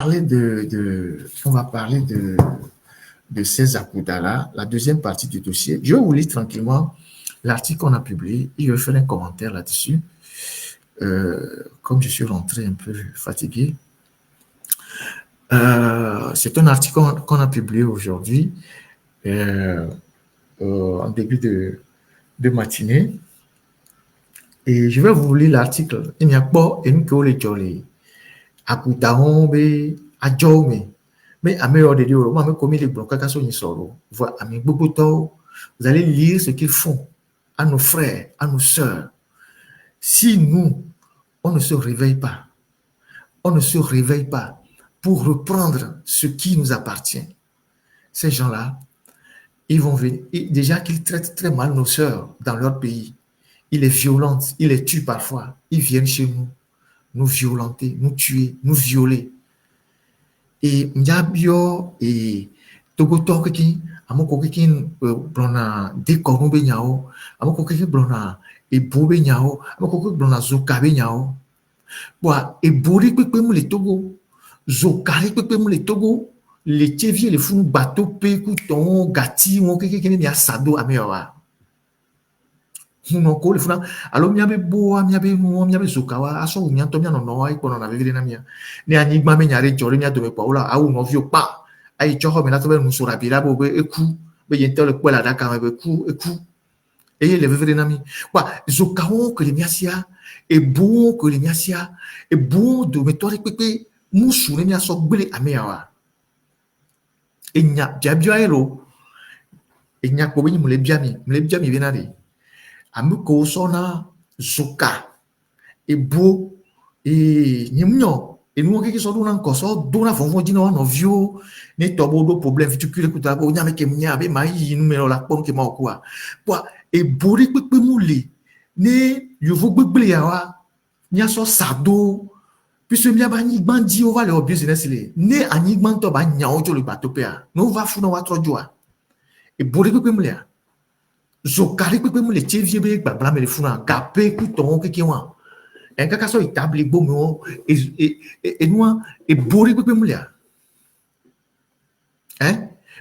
parler on va parler de ces Akoudala, la deuxième partie du dossier. Je vais vous lire tranquillement l'article qu'on a publié et je vais faire un commentaire là-dessus. Comme je suis rentré un peu fatigué. C'est un article qu'on a publié aujourd'hui en début de matinée. Et je vais vous lire l'article. Il n'y a pas une que les jolly. Akutaon be adjome. Mais à meilleur de Dieu, moi, comme les blocs à son solo, voilà, à mes boboto, vous allez lire ce qu'ils font à nos frères, à nos sœurs. Si nous, on ne se réveille pas, on ne se réveille pas pour reprendre ce qui nous appartient, ces gens-là, ils vont venir. Et déjà qu'ils traitent très mal nos sœurs dans leur pays, ils les violentent, ils les tuent parfois, ils viennent chez nous, nous violenter, nous tuer, nous violer. Et Ndiabio et Togoto qui amoko qui blona décor be nyao amoko qui blona et bobe nyao amoko qui blona zokabe nyao boa et bori pepe mu le Togo zokari pepe mu le Togo les tievier les fou bateau pe couton gati mon qui ni asado amewa non ko le funa alors miabe boa miabe zokawa aso nyanto nya no ai kono na vivre na mia ni anigma me nyare jori mia do me paula au no vio pa ai choho me na to be musura bila bo be eku be yente le kwela daka me be eku et le vivre na mi wa zokawo que le miasia e bon que le miasia e bon do me tori pepe musu le mia so gbele amewa e nya jabio aero e nya ko be ni mule biami benari amiko sona zoka e bo e nyimnyo e nous qui sont dans encore dona fonfon dino no vio ne tobo do problème viticule kuta ko nyame ke mnya be mai numero la pon ke ma kwa kwa e bori pepe muli ne yovo gbegbele ya wa nya so sado puisque mnya ba ni bandi on va le business le ne ani gbanto ba nya ojo le bateau pea no va funa wa trojoa e bori pepe muli ya zokari pepe muli tievie be gbabla me le funa gape kuton ke wa en kaka so itabli bomo e noa e bori pepe mulia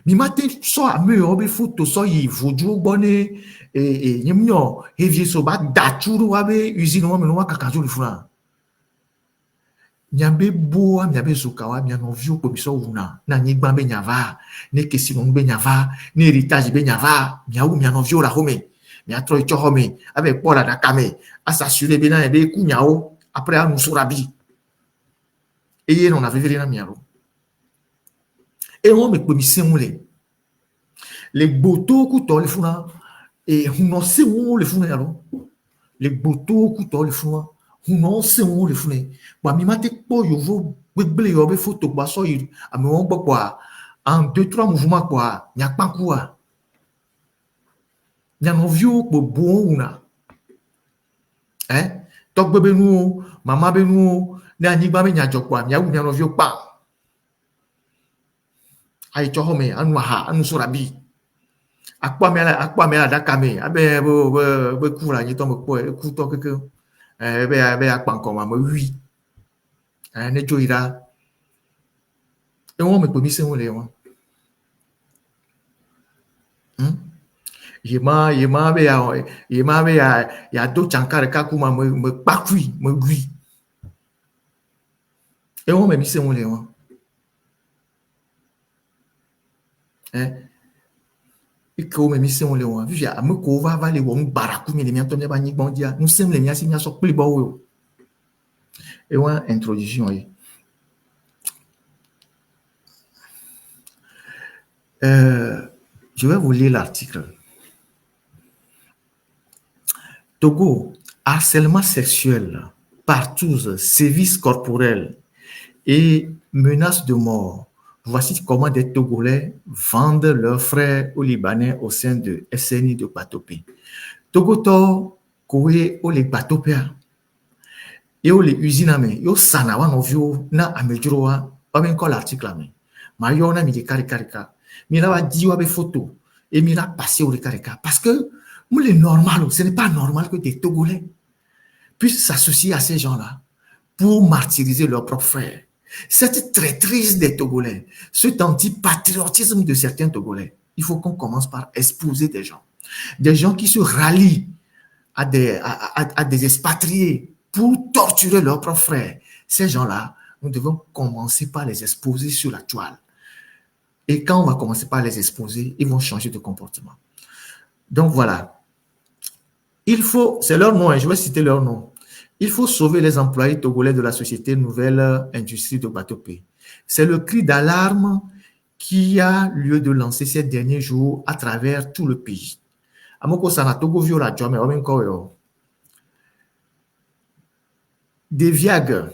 mi mate so ame obi foto so yi voju gbone e nyimnyo evie so ba dachuru abe usine wo me no kaka jo le funa nyambe boa nyabe zokawa nya no vio ko biso una na nyigba be nyava ne kesi no be nyava ne héritage be nyava nya no vio la home mia troi chohome avec Paul Adakame à s'assurer bien et be kunyao après à nous sorabi et on avait vu na miaro et on me commission les boto kuto le funa et on sait où le funa alors les boto kuto le funa on sait où le funa ba mi mate po yovo gbegble yo be photo ba so yi ami won gbo kwa en 2-3 mouvements kwa nya pankua nya no vio po bon una tok bebe nu mama be nu ne anigba be nya jokwa nya wu nya no vio pa ai cho home anu ha anu sorabi akpa me la dakame abe be kula ni to me po ku to ke be akpa nko ma me wi ne joira e won me pe mi se won le won yema be ya do chankare kakuma me pakui me gui e won me mi se won le won e ko me mi se won le won vi ya me ko va le won baraku mi le mi antonye ba nyigbon dia nous sem le mi asi mi so pli bo wo e won introduction yi je vais vous lire l'article. Togo, harcèlement sexuel, partouze, sévices corporels et menaces de mort. Voici comment des Togolais vendent leurs frères aux Libanais au sein de SNI de Batopé. Togoto, Koé, au les Batopé, et au les usiname, yo sanawa novio na amejroa, pas bien encore l'article là, mais yo na mi de karika, mi la va dire avec photo et mi la passer au karika parce que c'est normal, ce n'est pas normal que des Togolais puissent s'associer à ces gens-là pour martyriser leurs propres frères. Cette traîtrise des Togolais, cet antipatriotisme de certains Togolais, il faut qu'on commence par exposer des gens qui se rallient à des expatriés pour torturer leurs propres frères. Ces gens-là, nous devons commencer par les exposer sur la toile. Et quand on va commencer par les exposer, ils vont changer de comportement. Donc voilà. Il faut, c'est leur nom, je vais citer leur nom. Il faut sauver les employés togolais de la société Nouvelle Industrie de Batope. C'est le cri d'alarme qui a lieu de lancer ces derniers jours à travers tout le pays. Amoko sana Togo viola jome omen koyo. Deviag,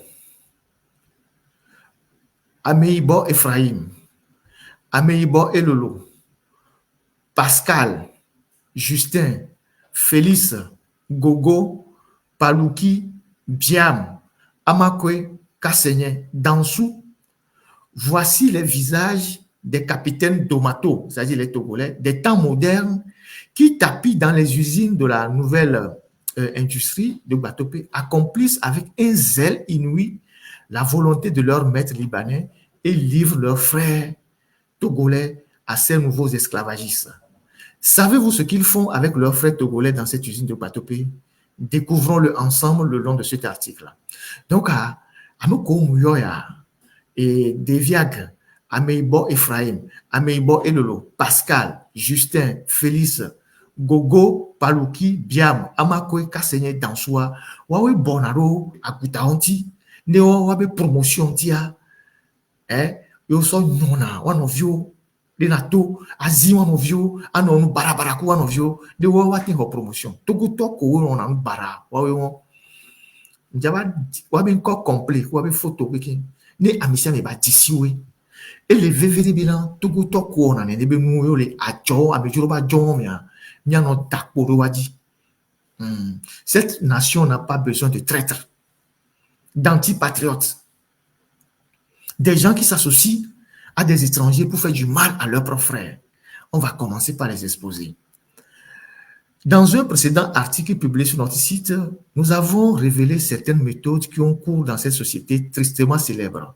Ameibo Ephraim, Ameibo Elolo, Pascal, Justin, Félix, Gogo, Palouki, Biam, Amakwe, Kassenye, Dansou. Voici les visages des capitaines Domato, c'est-à-dire les Togolais, des temps modernes qui tapis dans les usines de la nouvelle industrie de Batope, accomplissent avec un zèle inouï la volonté de leur maître libanais et livrent leurs frères togolais à ces nouveaux esclavagistes. Savez-vous ce qu'ils font avec leurs frères togolais dans cette usine de Batope? Découvrons-le ensemble le long de cet article. Donc, à Amoko Mouyoya et Deviag, Ameibo Ephraim, Ameibo Elolo, Pascal, Justin, Félix, Gogo, Palouki, Biam, Amakwe, Kassenye, Dansoua, Wawe Bonaro, Akutaonti, Neo Wabe Promotion Tia, yo so nona, wanovio, Renato, Azi wanovio, Anon Barabaraku wanovio, de Wawati ho promotion. Togo toko on an bara, Wawe won. Njaba, Wabe encore complet, Wabe photo, ne amisia me ba tisiwe. Et les vévéri bilan, Togo toko on an, nebe mouyo le ajo, abejuro ba jon mea. Cette nation n'a pas besoin de traîtres, d'antipatriotes, des gens qui s'associent à des étrangers pour faire du mal à leurs propres frères. On va commencer par les exposer. Dans un précédent article publié sur notre site, nous avons révélé certaines méthodes qui ont cours dans cette société tristement célèbre.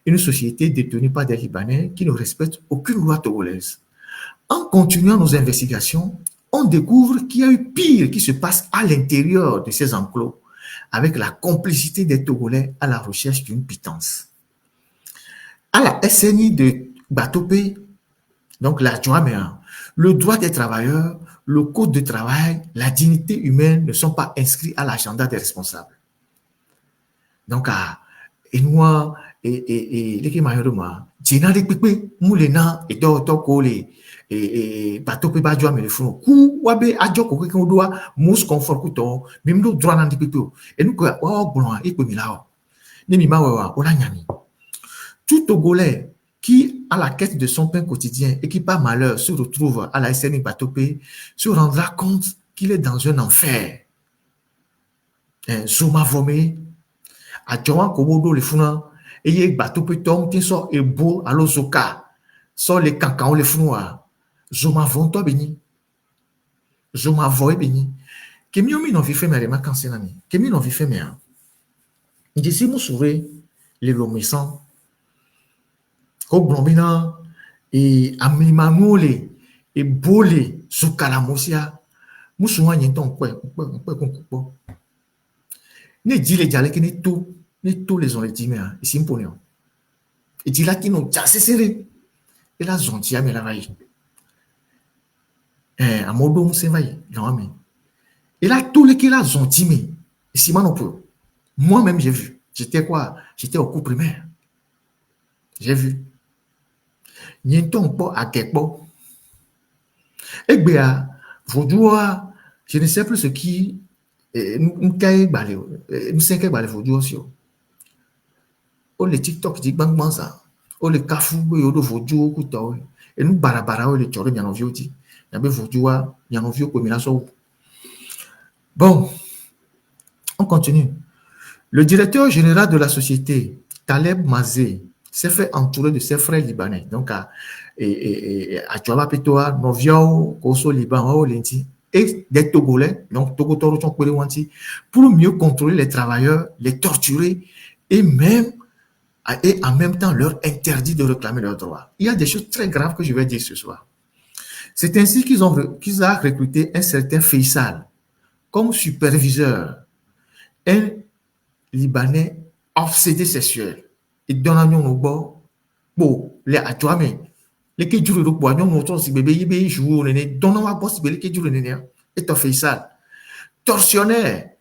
Une société détenue par des Libanais qui ne respectent aucune loi togolaise. En continuant nos investigations, on découvre qu'il y a eu pire qui se passe à l'intérieur de ces enclos, avec la complicité des Togolais à la recherche d'une pitance. À la SNI de Batope, donc la Djouaméa, le droit des travailleurs, le code de travail, la dignité humaine ne sont pas inscrits à l'agenda des responsables. Donc, Enoua et les Kimayoroma, Djinari Pipe, Moulena et Tokole, et Batope Badjoa me le font. Kou wabe adjo ko ko doa mus confort kuto bimdo droit nan dipito. Et nous quoi oh bon et ko milao. Ni mi mawa ona nyami. Tout Togolais qui a la quête de son pain quotidien et qui par malheur se retrouve à la SNI Batope se rendra compte qu'il est dans un enfer. Souma vomé adjoa ko bodo le funa et ye Batope tom tin so e bo alo zoka. So les cancans le funa. Zoma vonto beni. Zoma voye beni. Kemi omi non vi feme rema kansenami. Kemi non vi feme a. Ndisi mou souve les lomisan. Ko blombina et amimamole et bole sou kalamosia. Mou souwa nyenton kwe konkupo. Ne di le diale ke ne tout les on le di me a. Isi mponion. Et di la ki no jase sere. Et la zontia me la vaille. À Modom, c'est vrai. Et là, tous les qui là ont timé. Et si moi non plus. Moi-même, j'ai vu. J'étais quoi? J'étais au cours primaire. J'ai vu. N'y-t-on pas à quelque part? Eh bien, je ne sais plus ce qui. Nous sommes aussi. Oh, les TikTok, dit bang bang ça. Oh, les kafou, yodo vodio, kouta. Et nous, barabara, les tchoré, n'y en a vu aussi. Bon, on continue. Le directeur général de la société, Taleb Mazé, s'est fait entourer de ses frères libanais. Donc, à Djouaba Petoa, Noviao, Koso Liban, et des Togolais, donc Togo Toro pour mieux contrôler les travailleurs, les torturer et même et en même temps leur interdit de réclamer leurs droits. Il y a des choses très graves que je vais dire ce soir. C'est ainsi qu'ils ont recruté un certain Faisal comme superviseur, un Libanais obsédé sexuel. Il donne un nom au bord, bon, les atuame, les qui durent le bois, non, notre si bébé, il joue au nez, donne un boss, les qui durent le nez, et un Faisal, tortionnaire,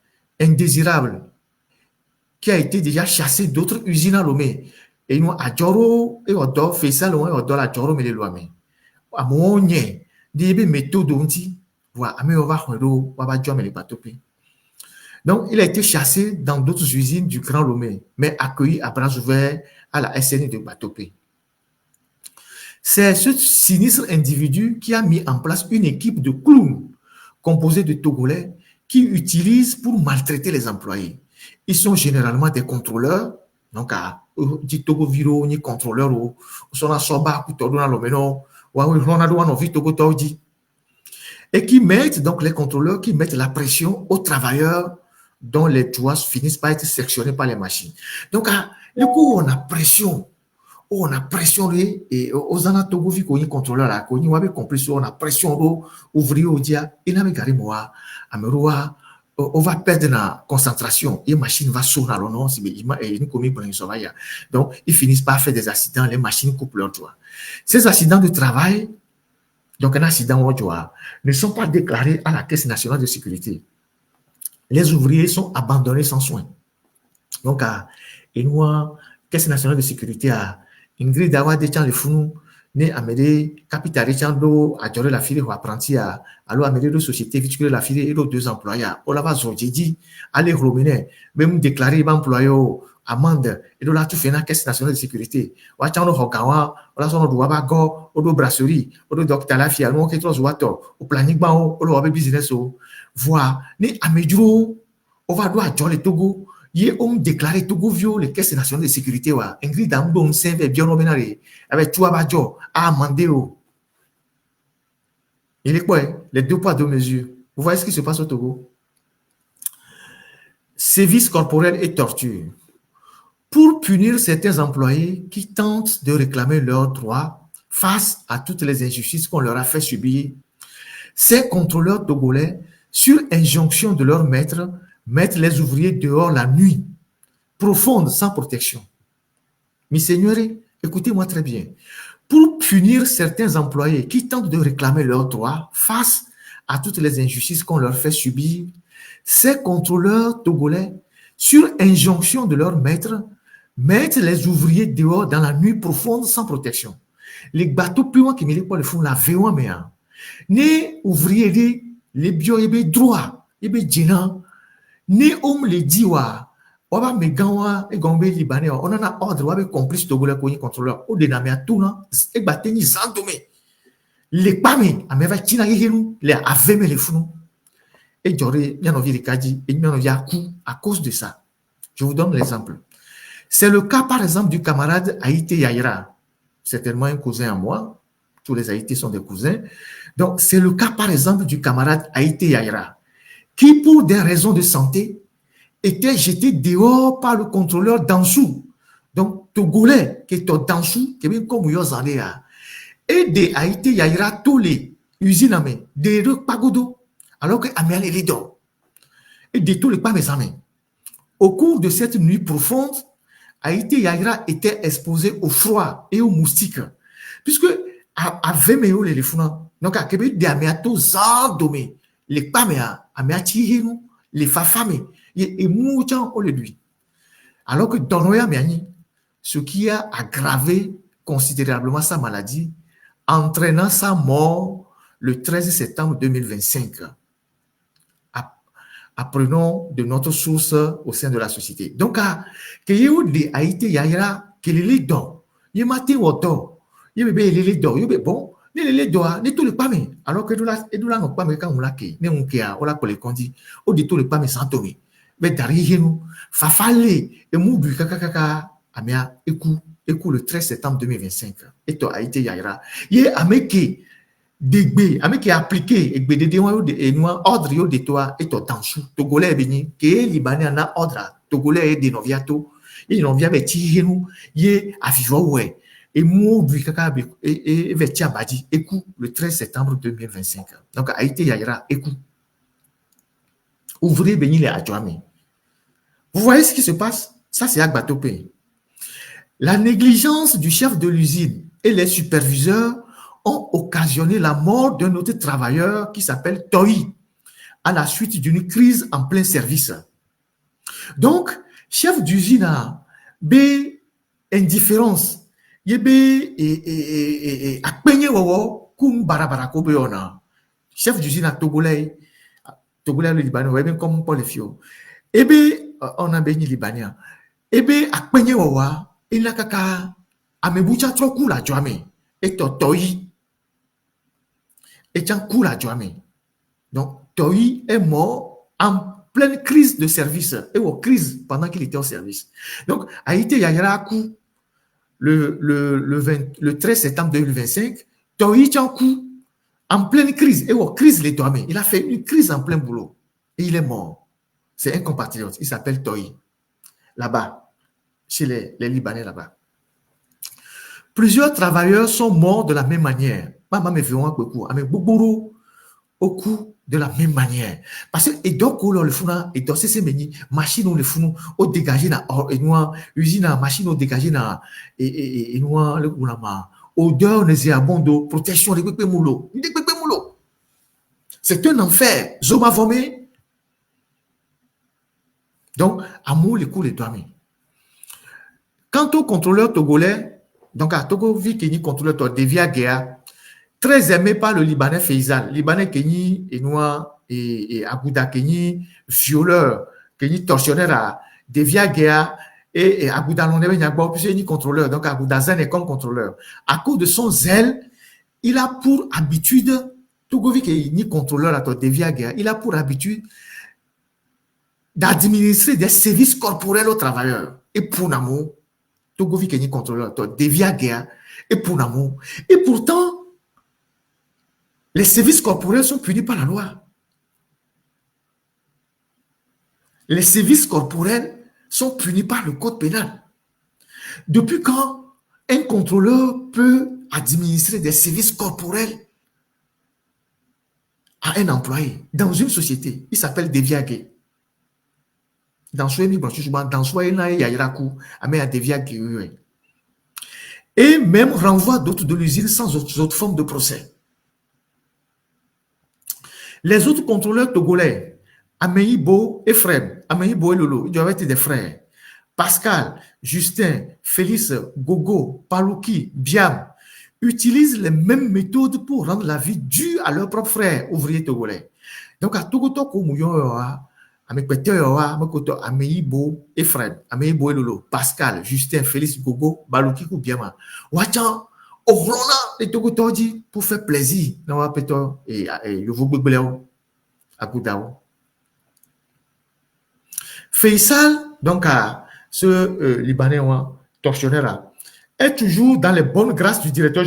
indésirable, qui a été déjà chassé d'autres usines à Lomé. Et nous, à Djoro, et au dos, Faisal, et au dos, la Djoro, mais les lois, mais, à mon nez, des méthodes dont il, voilà, mais on va, on va, mais les bateaux. Donc, il a été chassé dans d'autres usines du Grand Lomé, mais accueilli à bras ouverts à la SNI de Batopé. C'est ce sinistre individu qui a mis en place une équipe de clowns composée de Togolais qui utilisent pour maltraiter les employés. Ils sont généralement des contrôleurs, donc à dit Togo Viro, ni contrôleur, ou sont à Soba, ou Togo dans l'Omeno, ou à Ronaldo, on vit Togo Togi. Et qui mettent, donc les contrôleurs, qui mettent la pression aux travailleurs dont les doigts finissent par être sectionnés par les machines. Donc, du coup, on a pression et aux anatomes qui ont contrôleur là, qu'on y a compris, on a pression ouvrier au dia, il n'a pas gardé moi, ameroa, on va perdre la concentration, et machine va sonner non, si une commis pour une sauvage. Donc, ils finissent par faire des accidents, les machines coupent leurs doigts. Ces accidents de travail, donc un accident au doigt, ne sont pas déclarés à la Caisse nationale de sécurité. Les ouvriers sont abandonnés sans soin. Donc, et nous, Caisse nationale de sécurité a Ingrid d'avoir des gens de fous, né amédé, capital do a duré la file ou apprenti à alors amédé de société viticole la file et deux employés. On l'a pas dit, allez rominer, même déclarer employé amende et de là tout fait la Caisse nationale de sécurité. Ou à Tchano Hokawa, ou là son doit bago, ou de brasserie, ou de docteur la fille, ou quelque chose ou planning bao, ou le business ou voir, né amédro, on va doit à le Togo. Il ont déclaré Togo vio les caisses nationales de sécurité wa Ingrid Dambo serve bien nominari avec toi bajo à amender. Il est quoi les deux poids deux mesures. Vous voyez ce qui se passe au Togo. Sévices corporels et torture. Pour punir certains employés qui tentent de réclamer leurs droits face à toutes les injustices qu'on leur a fait subir, ces contrôleurs togolais, sur injonction de leur maître, mettre les ouvriers dehors la nuit, profonde, sans protection. Mes seigneurs, écoutez-moi très bien. Pour punir certains employés qui tentent de réclamer leurs droits face à toutes les injustices qu'on leur fait subir, ces contrôleurs togolais, sur injonction de leur maître, mettent les ouvriers dehors dans la nuit profonde, sans protection. Les bateaux plus loin qui me pas le font la véon, mais les ouvriers, les bio, les droits, les djinans, ni homme les dit wa waba megawa e gombe libanais on en a ordre wabe complice togolais ko contrôleur o de na me atuna e bateni zandome les pami ameva tina yenu les aveme les funu et jore bien envie de kaji et bien envie à coup à cause de ça. Je vous donne l'exemple. C'est le cas par exemple du camarade Haïté Yaira, certainement un cousin à moi, tous les Haïtés sont des cousins. Donc c'est le cas par exemple du camarade Haïté Yaira qui, pour des raisons de santé, était jeté dehors par le contrôleur Dansou. Donc, Togolais, qui est au Dansou, qui est bien comme Yozalea. Et de Haïti, il y a tous les usines, des Pagodo, alors que Amial est les dos. Et de tous les pas mes amis. Au cours de cette nuit profonde, Haïti Yaira était exposé au froid et aux moustiques. Puisque, à Vemeo, les fous, donc à Québec, des Amiato Zardomé, les Pamea, Amiati, les Fafame, et Mouchan, on le dit. Alors que Donoya Miani, ce qui a aggravé considérablement sa maladie, entraînant sa mort le 13 septembre 2025. Apprenons de notre source au sein de la société. Donc, que you de Haïti Yaira, que les dons, y matin ou dons, y bébé les dons, y bon, les dons, ne tous les pas mais, alors que nous là non pas mais quand on l'a qui, ne on qui a, on l'a collé condi, ou de tous les pas mais sans tomber, mais derrière nous, fafale et moubu kaka, amia écoute le 13 septembre 2025, et toi Haïti Yaira, y a ameki dégbe ameki appliqué et de ordre de toi et toi dans sous togolais béni que libanais en a ordre togolais de noviato Et ils ont vient avec nous, y à vivre, ouais. Et moi, et Vetia Badi, écoute, le 13 septembre 2025. Donc, Haïti Yaira, écoute. Ouvrez béni les adjoints. Vous voyez ce qui se passe? Ça, c'est Agbatopé. La négligence du chef de l'usine et les superviseurs ont occasionné la mort d'un autre travailleur qui s'appelle Toi, à la suite d'une crise en plein service. Donc, chef d'usine a B indifférence. Chef d'usine à Togolais, le Libanais, comme Paul Fio. Et bien, on a béni Libanais. Et bien, à Penyewawa, il a kaka, à me boucha trop cool à Djamé. Et Toi, et tiens cool à Djamé. Donc, Toi est mort en pleine crise de service, et en crise pendant qu'il était au service. Donc, Haïti Yayarakou, le 13 septembre 2025, Toi est en coup, en pleine crise, et en crise les Toamé. Il a fait une crise en plein boulot, et il est mort. C'est un compatriote, il s'appelle Toi, là-bas, chez les Libanais là-bas. Plusieurs travailleurs sont morts de la même manière. Maman me fait un peu coup, avec beaucoup au coup de la même manière. Parce que, et donc, le funa, et donc, c'est meni, machine, on le funa, au dégagé, et noir, usine, machine, au dégagé, et noir, le goulama, odeur, les abondo, protection, les pépé moulo. C'est un enfer. Zoma vomé. Donc, amour, les coups, les doigts. Quant au contrôleur togolais, donc, à Togo, vu qu'il y a contrôleur, Devia Guéa, très aimé par le Libanais Faisal. Libanais Kenyi et Noir et Agouda Kenyi, violeur, Kenyi tortionnaire à Devia Guéa et Agouda Londé Nyagbo, puis il est contrôleur. Donc Agouda Zen est comme contrôleur. À cause de son zèle, il a pour habitude, Togovi qui est contrôleur à Devia Guéa, il a pour habitude d'administrer des services corporels aux travailleurs. Et pour l'amour, Togovi qui est contrôleur, Devia Guéa, et pour l'amour. Et pourtant, les services corporels sont punis par la loi. Les services corporels sont punis par le code pénal. Depuis quand un contrôleur peut administrer des services corporels à un employé dans une société? Il s'appelle Deviagé. Dans ce et même renvoie d'autres de l'usine sans autre forme de procès. Les autres contrôleurs togolais, Améibo et Frem, Améibo et Lolo, ils doivent être des frères. Pascal, Justin, Félix, Gogo, Palouki, Biam, utilisent les mêmes méthodes pour rendre la vie dure à leurs propres frères ouvriers togolais. Donc, à Togoto, Améibo et Frem, Améibo et Lolo, Pascal, Justin, Félix, Gogo, Palouki ou Biam. Wachan, Orona et Togoto dit pour faire plaisir. Et le Vaugbéléo à Goudao. Faisal, donc à ce Libanais tortionnaire, est toujours dans les bonnes grâces du directeur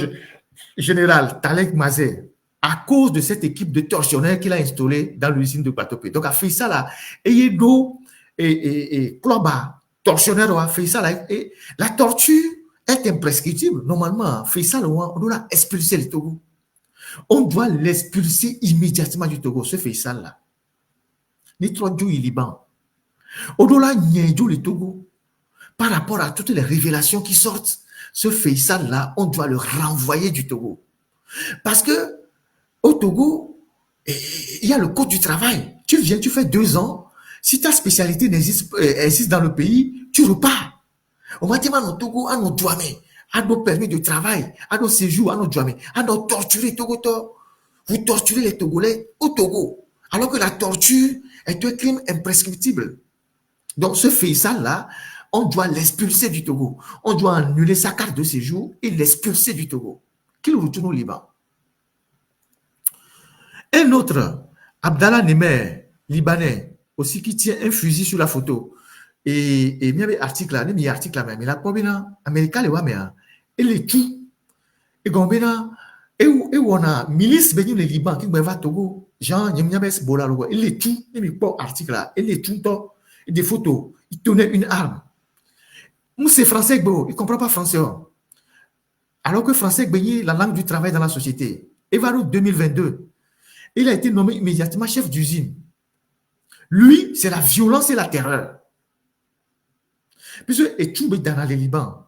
général Talek Mazé à cause de cette équipe de tortionnaires qu'il a installée dans l'usine de Batopé. Donc à Faisal, Eyedo et Kloba, tortionnaire, Faisal, et la torture est imprescriptible. Normalement, Faisal, on doit expulser le Togo. On doit l'expulser immédiatement du Togo, ce Faisal-là. Ni trop du Liban. Au-delà, Niédou le Togo. Par rapport à toutes les révélations qui sortent, ce Faisal-là, on doit le renvoyer du Togo. Parce que au Togo, il y a le code du travail. Tu viens, tu fais 2 ans. Si ta spécialité existe dans le pays, tu repars. On va dire à nos Togo, à nos douamés, à nos permis de travail, à nos séjours, à nos douamés, à nos torturer Togo. Vous torturez les Togolais au Togo, alors que la torture est un crime imprescriptible. Donc ce Faisal-là, on doit l'expulser du Togo. On doit annuler sa carte de séjour et l'expulser du Togo. Qu'il retourne au Liban. Un autre, Abdallah Nemer, Libanais, aussi qui tient un fusil sur la photo. Et il y avait un article là, il y a un article là, mais il a quoi bien, Américain, il est tout. Et comme bien, et on a milice béni le Liban qui va Togo, Jean, il est tout, il y a un article là, il est tout, des photos, il tenait une arme. C'est français, il ne comprend pas français. Alors que français, c'est la langue du travail dans la société. Evaro 2022, il a été nommé immédiatement chef d'usine. Lui, c'est la violence et la terreur. Puisque Etchoube dans le Liban,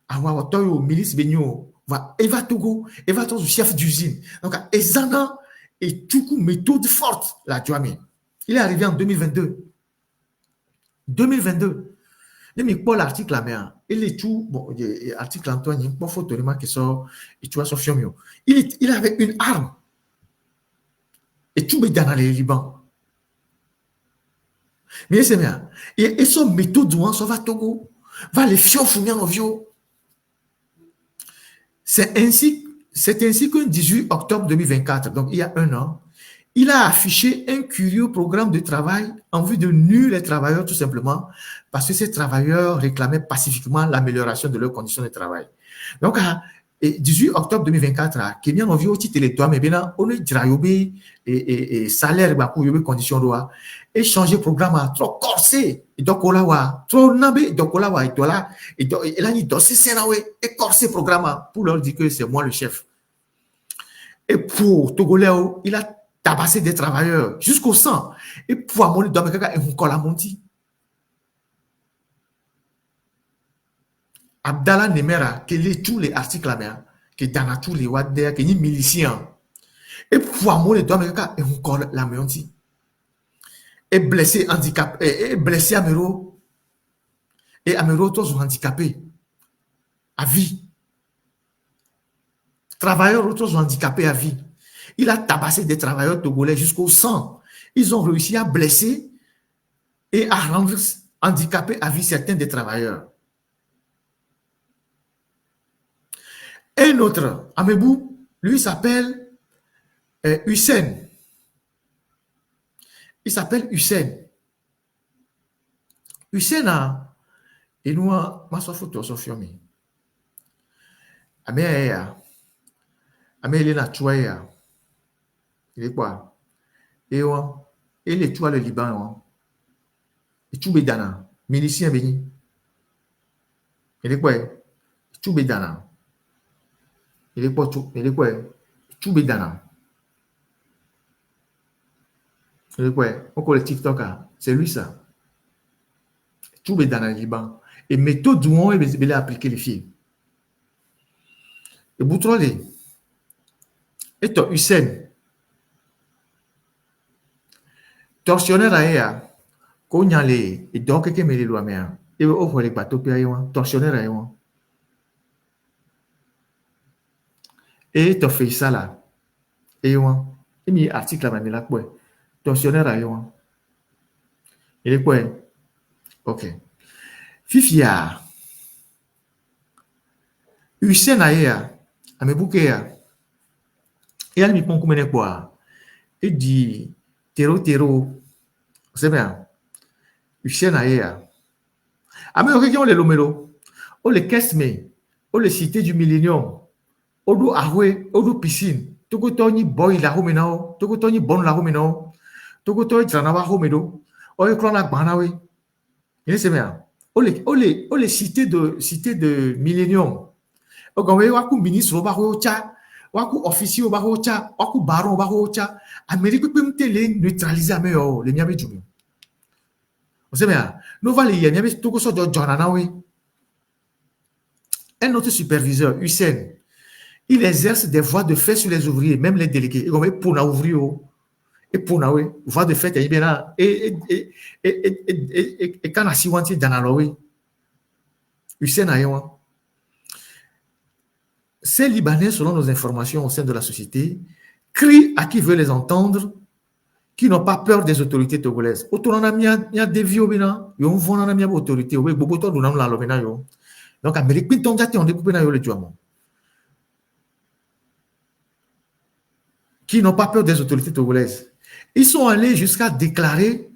Awa Toyo, milice Benyo, Eva Togo, Eva Togo, chef d'usine. Donc, Ezana et Tchoukou, méthode forte, la Djouami. Il est arrivé en 2022. 2022. Il y a l'article là, mais il est tout, bon, l'article Antoine, il y a une photo qui sort, et tu vois son film. Il avait une arme. Et tout est dans le Liban. Mais c'est bien. Et son méthode, ça va Togo, va les fions fouiller en vieux. C'est ainsi qu'un 18 octobre 2024, donc il y a un an, il a affiché un curieux programme de travail en vue de nuire les travailleurs tout simplement parce que ces travailleurs réclamaient pacifiquement l'amélioration de leurs conditions de travail. Donc, 18 octobre 2024, Kenya on vit au titre de toi, mais bien on est drayobé et salaire bakou yobé conditions loi et changer programme à trop corsé et donc on l'a trop nabé donc on l'a et là et là il doit se sénaoué et corsé programme pour leur dire que c'est moi le chef. Et pour Togolais, il a tabassé des travailleurs jusqu'au sang et pour amener dans mes cas et on colle à monti. Abdallah Nemera, qui lit tous les articles là, qui est dans tous les waders, qui est milicien. Et pour amener dans mes cas et on colle la monti. Et blessé, handicapé, et blessé Amero. Et Amero, tous sont handicapés. À vie. Travailleurs, tous sont handicapés à vie. Il a tabassé des travailleurs togolais jusqu'au sang. Ils ont réussi à blesser et à rendre handicapés à vie certains des travailleurs. Un autre, Amebou, lui s'appelle Hussein. Il s'appelle Hussein. Hussein a, et nous, ma photo, Sophiomi. Amé, il est là, il est quoi? Et il est tout le Liban. Et tout bédana. Milicien béni. Il est quoi? Tout bédana. Il est quoi? Tout bédana. Il est quoi? On connaît TikTok. C'est lui ça. Tout bédana le Liban. Et méthode où il a appliqué les filles. Et Boutrolé. Et toi, Hussein. Tortionnaire à qu'on y allait et donc que me les lois mais et offre les bateaux puis tortionnaire à et tu fais ça là et il y a un article là mais là quoi tortionnaire à il est quoi ok fifia Hussein Aya a me bouquet et elle me prend comme quoi et dit terreau c'est bien Hussein Aya a me regarde les lomelo o les caisses mais o les cités du millénium Odo ahwe, odo piscine. Toko toni boy la home now. Toko toni bon la home now. Toko toni tranawa home do. Oye krona banawe. Il est bien. Ole cité de millénium. Ogawe waku ministre ba ho cha. Waku officier ba ho cha. Waku baron ba ho cha. Amérique peut me télé neutraliser mais oh les miabe djumi. Vous savez bien. Nous va les miabe toko so do jonanawe. Un autre superviseur, Hussein. Il exerce des voies de fait sur les ouvriers, même les délégués. Et pour na ouvrier, et pour na voie de fait, et quand on a siwanti dans la loi, Hussein Ayewa. Ces Libanais, selon nos informations au sein de la société, crient à qui veut les entendre, qui n'ont pas peur des autorités togolaises. Autour il y a des vieux, ils ont vu autorité, donc Amérique, on découpé le diamant. Qui n'ont pas peur des autorités togolaises. Ils sont allés jusqu'à déclarer,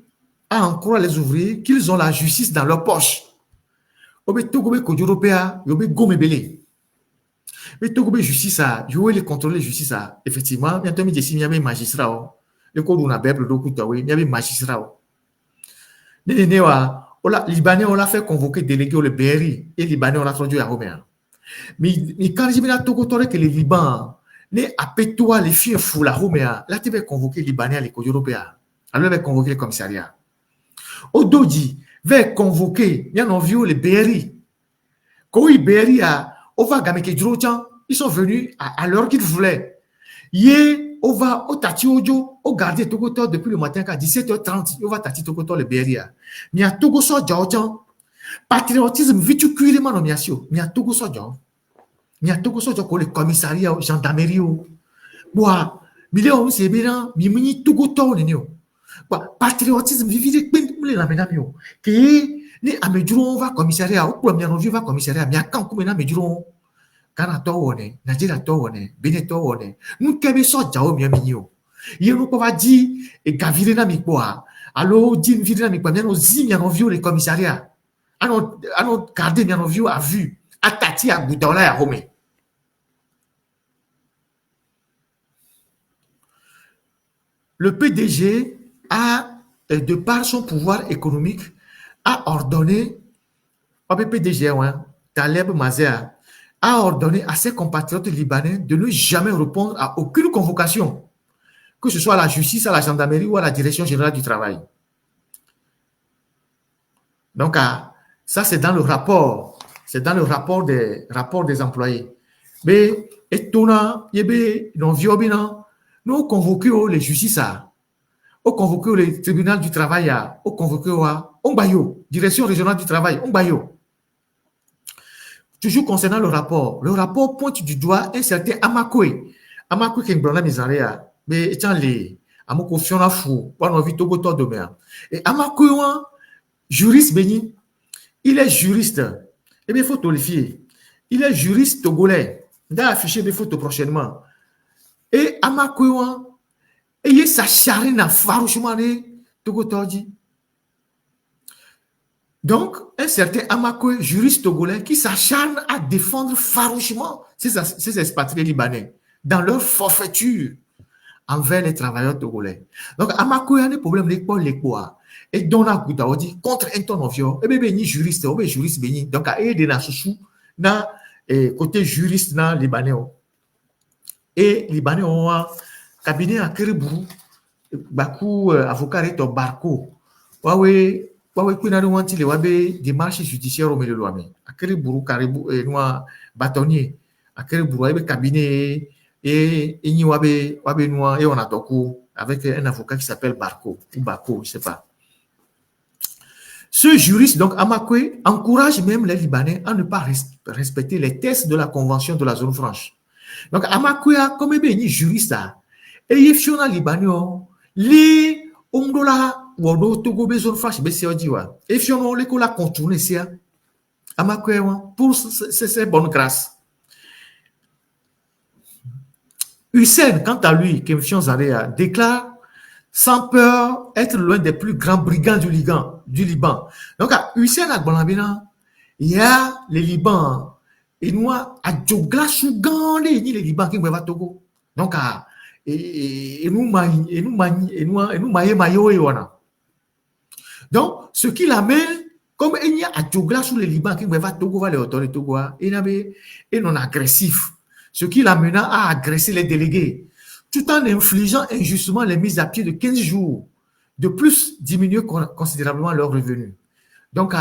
à en croire les ouvriers, qu'ils ont la justice dans leur poche. Mais Togo justice, je vais les contrôler justice. Effectivement, il y a un magistrat. Le code on a bébé, il y a un magistrat. Libanais, on l'a fait convoquer délégué au BRI. Et Libanais, on l'a traduit à Romain. Mais quand je me Togo que le Liban, les appelle-toi les filles fous la Romain, là, tu vas convoquer Libanais à l'école européenne. Alors, il va convoquer le commissariat. Odoji va convoquer, il y a un vieux, les BRI. Quand il BRI a, on va gagner que ils sont venus à l'heure qu'ils voulaient. Hier, on va au Tati Ojo, au garder Togo depuis le matin à 17h30, on va Tati Togo le BRI. Mais à Togo so Djaojan, patriotisme vitu cuirement nomination, mais à Togo so Djaojan. Mais à Togo so Djaojan, le commissariat, gendarmerie, bois, mais là, on s'est bien, mais mini Togo to nenio. Patriotisme vivide les lamenamio. Que ni ameduro va commissariat, ou premier revue va commissariat, mais à quand comme na meduro. Ghana to wone, Nigeria to wone, Benin to wone. Nous kebe so jao mi aminio. Nous pas dit et gavire na mi quoi. Alors dit vire na mi quoi, nous zi mi envio les commissariats. Alors garder mi envio à vue. Atati à Goudaola à Rome. Le PDG a, de par son pouvoir économique, a ordonné, pas PDG, Taleb Mazea, a ordonné à ses compatriotes libanais de ne jamais répondre à aucune convocation, que ce soit à la justice, à la gendarmerie ou à la direction générale du travail. Donc, ça, c'est dans le rapport. C'est dans le rapport des employés. Mais, étonnant, nous convoquons les justices, nous convoquons les tribunaux du travail, nous convoquons Ombayo, direction régionale du travail, Ombayo. Toujours concernant le rapport pointe du doigt un certain Amakwe. Amakwe qui est un misère, mais étant les Amoko Fiona Fou, on a vu Togo demain. Et Amakwe, juriste Béni, il est juriste. Et bien, il faut tolifier. Il est juriste togolais. Il a affiché des photos prochainement. Et Amakwe, et il s'acharne farouchement Togo Tordi. Donc, un certain Amakwe, juriste togolais, qui s'acharne à défendre farouchement ces expatriés libanais dans leur forfaiture envers les travailleurs togolais. Donc, Amakwe a des problèmes avec les quoi. Et donc, on a dit contre un ton of et bien, ni juriste, ou bien juriste, donc, à aider dans ce sous, dans côté juriste, dans Libanais. Et Libanais ont un cabinet à Kéribou, Bakou, avocat, et Barco. Waoué, kuna no wanti le wabe démarche judiciaire au milieu loame akere buru karibu noa bâtonnier akere buru abe cabinet et ni wabe noa et on a toku avec un avocat qui s'appelle Barco ou Baco, je sais pas. Ce juriste donc Amakwe encourage même les Libanais à ne pas respecter les tests de la convention de la zone franche. Donc Amakwe comme ni juriste et il fiona Libanais li omdola wodo Togo bezon franche be se odiwa et fiona le ko la contourner sia Amakwe pour ses bonnes grâces. Hussein, quant à lui, Kemfion Zarea, déclare sans peur être l'un des plus grands brigands du Liban. Donc, Hussein Agbalambina, il y a les Libans, et nous, à Djogla Sougan, les Libans qui vont Togo. Donc, et nous, donc, ce qui l'amène, comme il y a à Djogla sous les Libans qui vont Togo, va les autorités Togo, et non agressif. Ce qui l'amena à agresser les délégués, tout en infligeant injustement les mises à pied de 15 jours, de plus diminuer considérablement leurs revenus. Donc,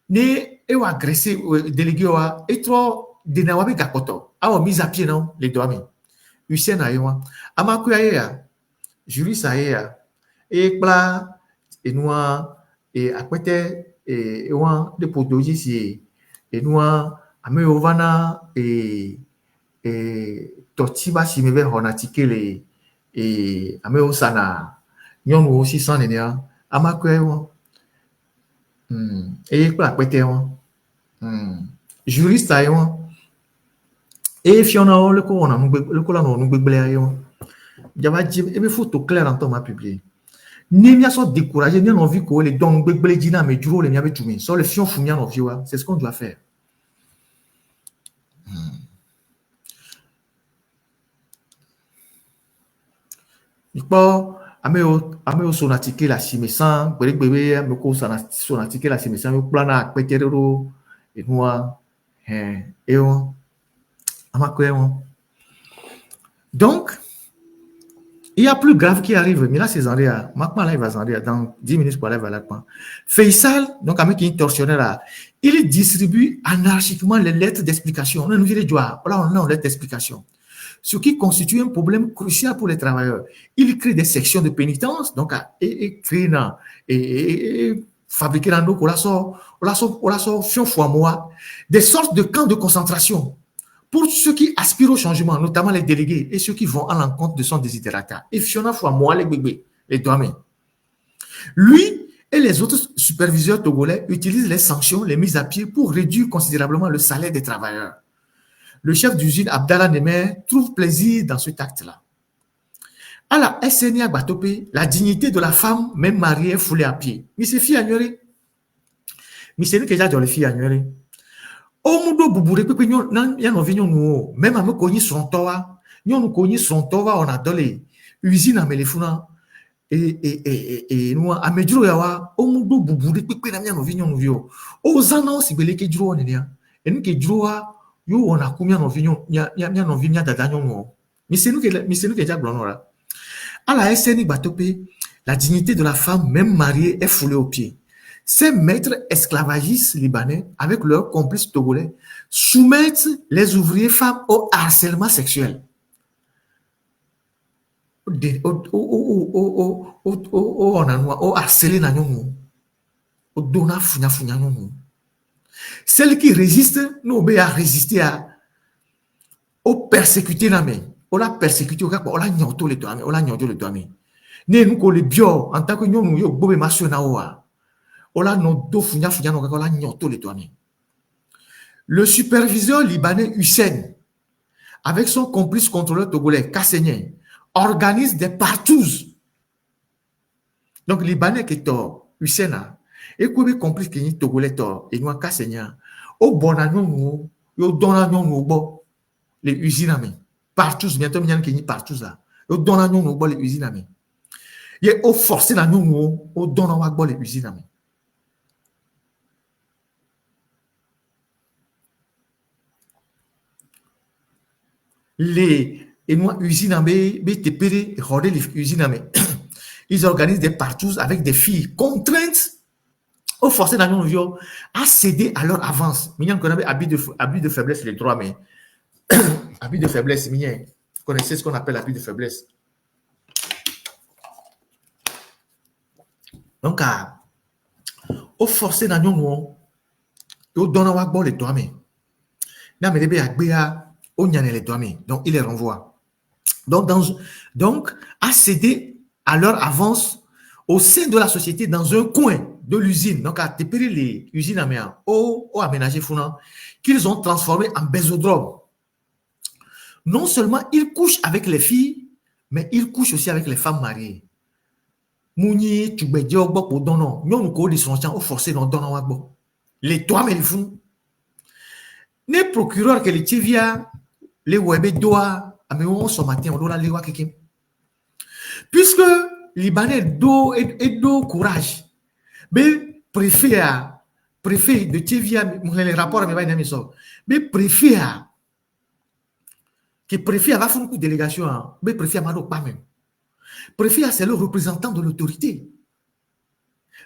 ne agresser les délégués, et trop de n'avoir pas gakoto, a mis à pied non les doigts. Hussein Ayewa, Amakuya, juriste Ayeya, et pla, et noir, et à côté, et ouan, de podoji, et noir, Ameovana, et totiba si mebe honatike le ameo sana nyɔnu aussi sans nenia amakwe wo e kpla pete wo juriste ayi wo e fiona wo le ko wona le ko la no gbegble ayi wo jaba ji e be photo claire en temps m'a publié ni mia sont découragés ni envie ko les don gbegble ji na me duro le mia be tumi so le fion fumia no viwa c'est ce qu'on doit faire. Ameo sonatike la simesan, bebe ameko sonatike la simesan, plana peterero et moi et on donc il y a plus grave qui arrive. Mais là, c'est Zanria. Maintenant, là, il va Zanria. Dans 10 minutes, pour aller vers là. Faisal, donc, avec qui tortionnaire là, il distribue anarchiquement les lettres d'explication. On a une lettre d'explication. Ce qui constitue un problème crucial pour les travailleurs. Il crée des sections de pénitence, donc, et crée, et fabriquer dans nos, on la sort, des sortes de camps de concentration. Pour ceux qui aspirent au changement, notamment les délégués et ceux qui vont à l'encontre de son désiderata. Et Fiona Fouamoua, les bébés, les douaniers. Lui et les autres superviseurs togolais utilisent les sanctions, les mises à pied pour réduire considérablement le salaire des travailleurs. Le chef d'usine, Abdallah Nemer, trouve plaisir dans cet acte-là. À la SNIA Batopé, la dignité de la femme, même mariée, est foulée à pied. Mais c'est fille ignorée. Mais c'est nous qui avons les filles ignorées. Omudo bubure pepe nyon ya no vinyo no même ame konyi son towa nyon konyi son towa on a dolé usine amelefuna et no amejuro yawa omudo bubure pepe na no vinyo no vio ozana osibeleke juro ne ya enu ke juro yo on a kumya no vinyo nya no vinya dada nyon no misenu ke ja glonora à la SNI Batopé la dignité de la femme même mariée est foulée aux pieds. Ces maîtres esclavagistes libanais, avec leurs complices togolais, soumettent les ouvriers femmes au harcèlement sexuel. Celles qui résistent, nous à résister aux persécutés. On l'a persécuté, on l'a nyoto les doigts, on l'a nyoto les doigts. Né nous le bio en tant que nous yo bobe masona. Le superviseur libanais Hussein, avec son complice contrôleur togolais Kassenien, organise des partouzes. Donc, Libanais qui est Hussein, et comme complice qui est togolais, et nous Kassenien, au bon anon, au don anon, les usines, partouzes, bientôt, il y a qui est partouzes là, au don anon, les usines, il y a au forcé anon, au don anon, les usines. Les usines ils organisent des partouzes avec des filles contraintes au forcé dans nos vieux à céder à leur avance. Mignon qu'on avait abus de faiblesse les droits, mais abus de faiblesse, mignon. Vous connaissez ce qu'on appelle abus de faiblesse. Donc, au forcé dans nos au donne à les droits, mais là, mais les donc il les renvoie. Donc, à céder à leur avance au sein de la société dans un coin de l'usine. Donc, à tépérer les usines améas, au aménagé Founan, qu'ils ont transformé en bésodrome. Non seulement ils couchent avec les filles, mais ils couchent aussi avec les femmes mariées. Mouni, tu me dis, au bok, au donon, nous nous les sont au forcé dans donon wagbo. Les toits, mais les fous. Les procureurs que les tivia, les webé doa, améon, ce matin, on doit les voir quelqu'un. Puisque Libanais do et do courage, mais préfet de tivia, les rapports à mes bains mais préfet va faire une délégation, mais préfet à pas même. Préfet, c'est le représentant de l'autorité.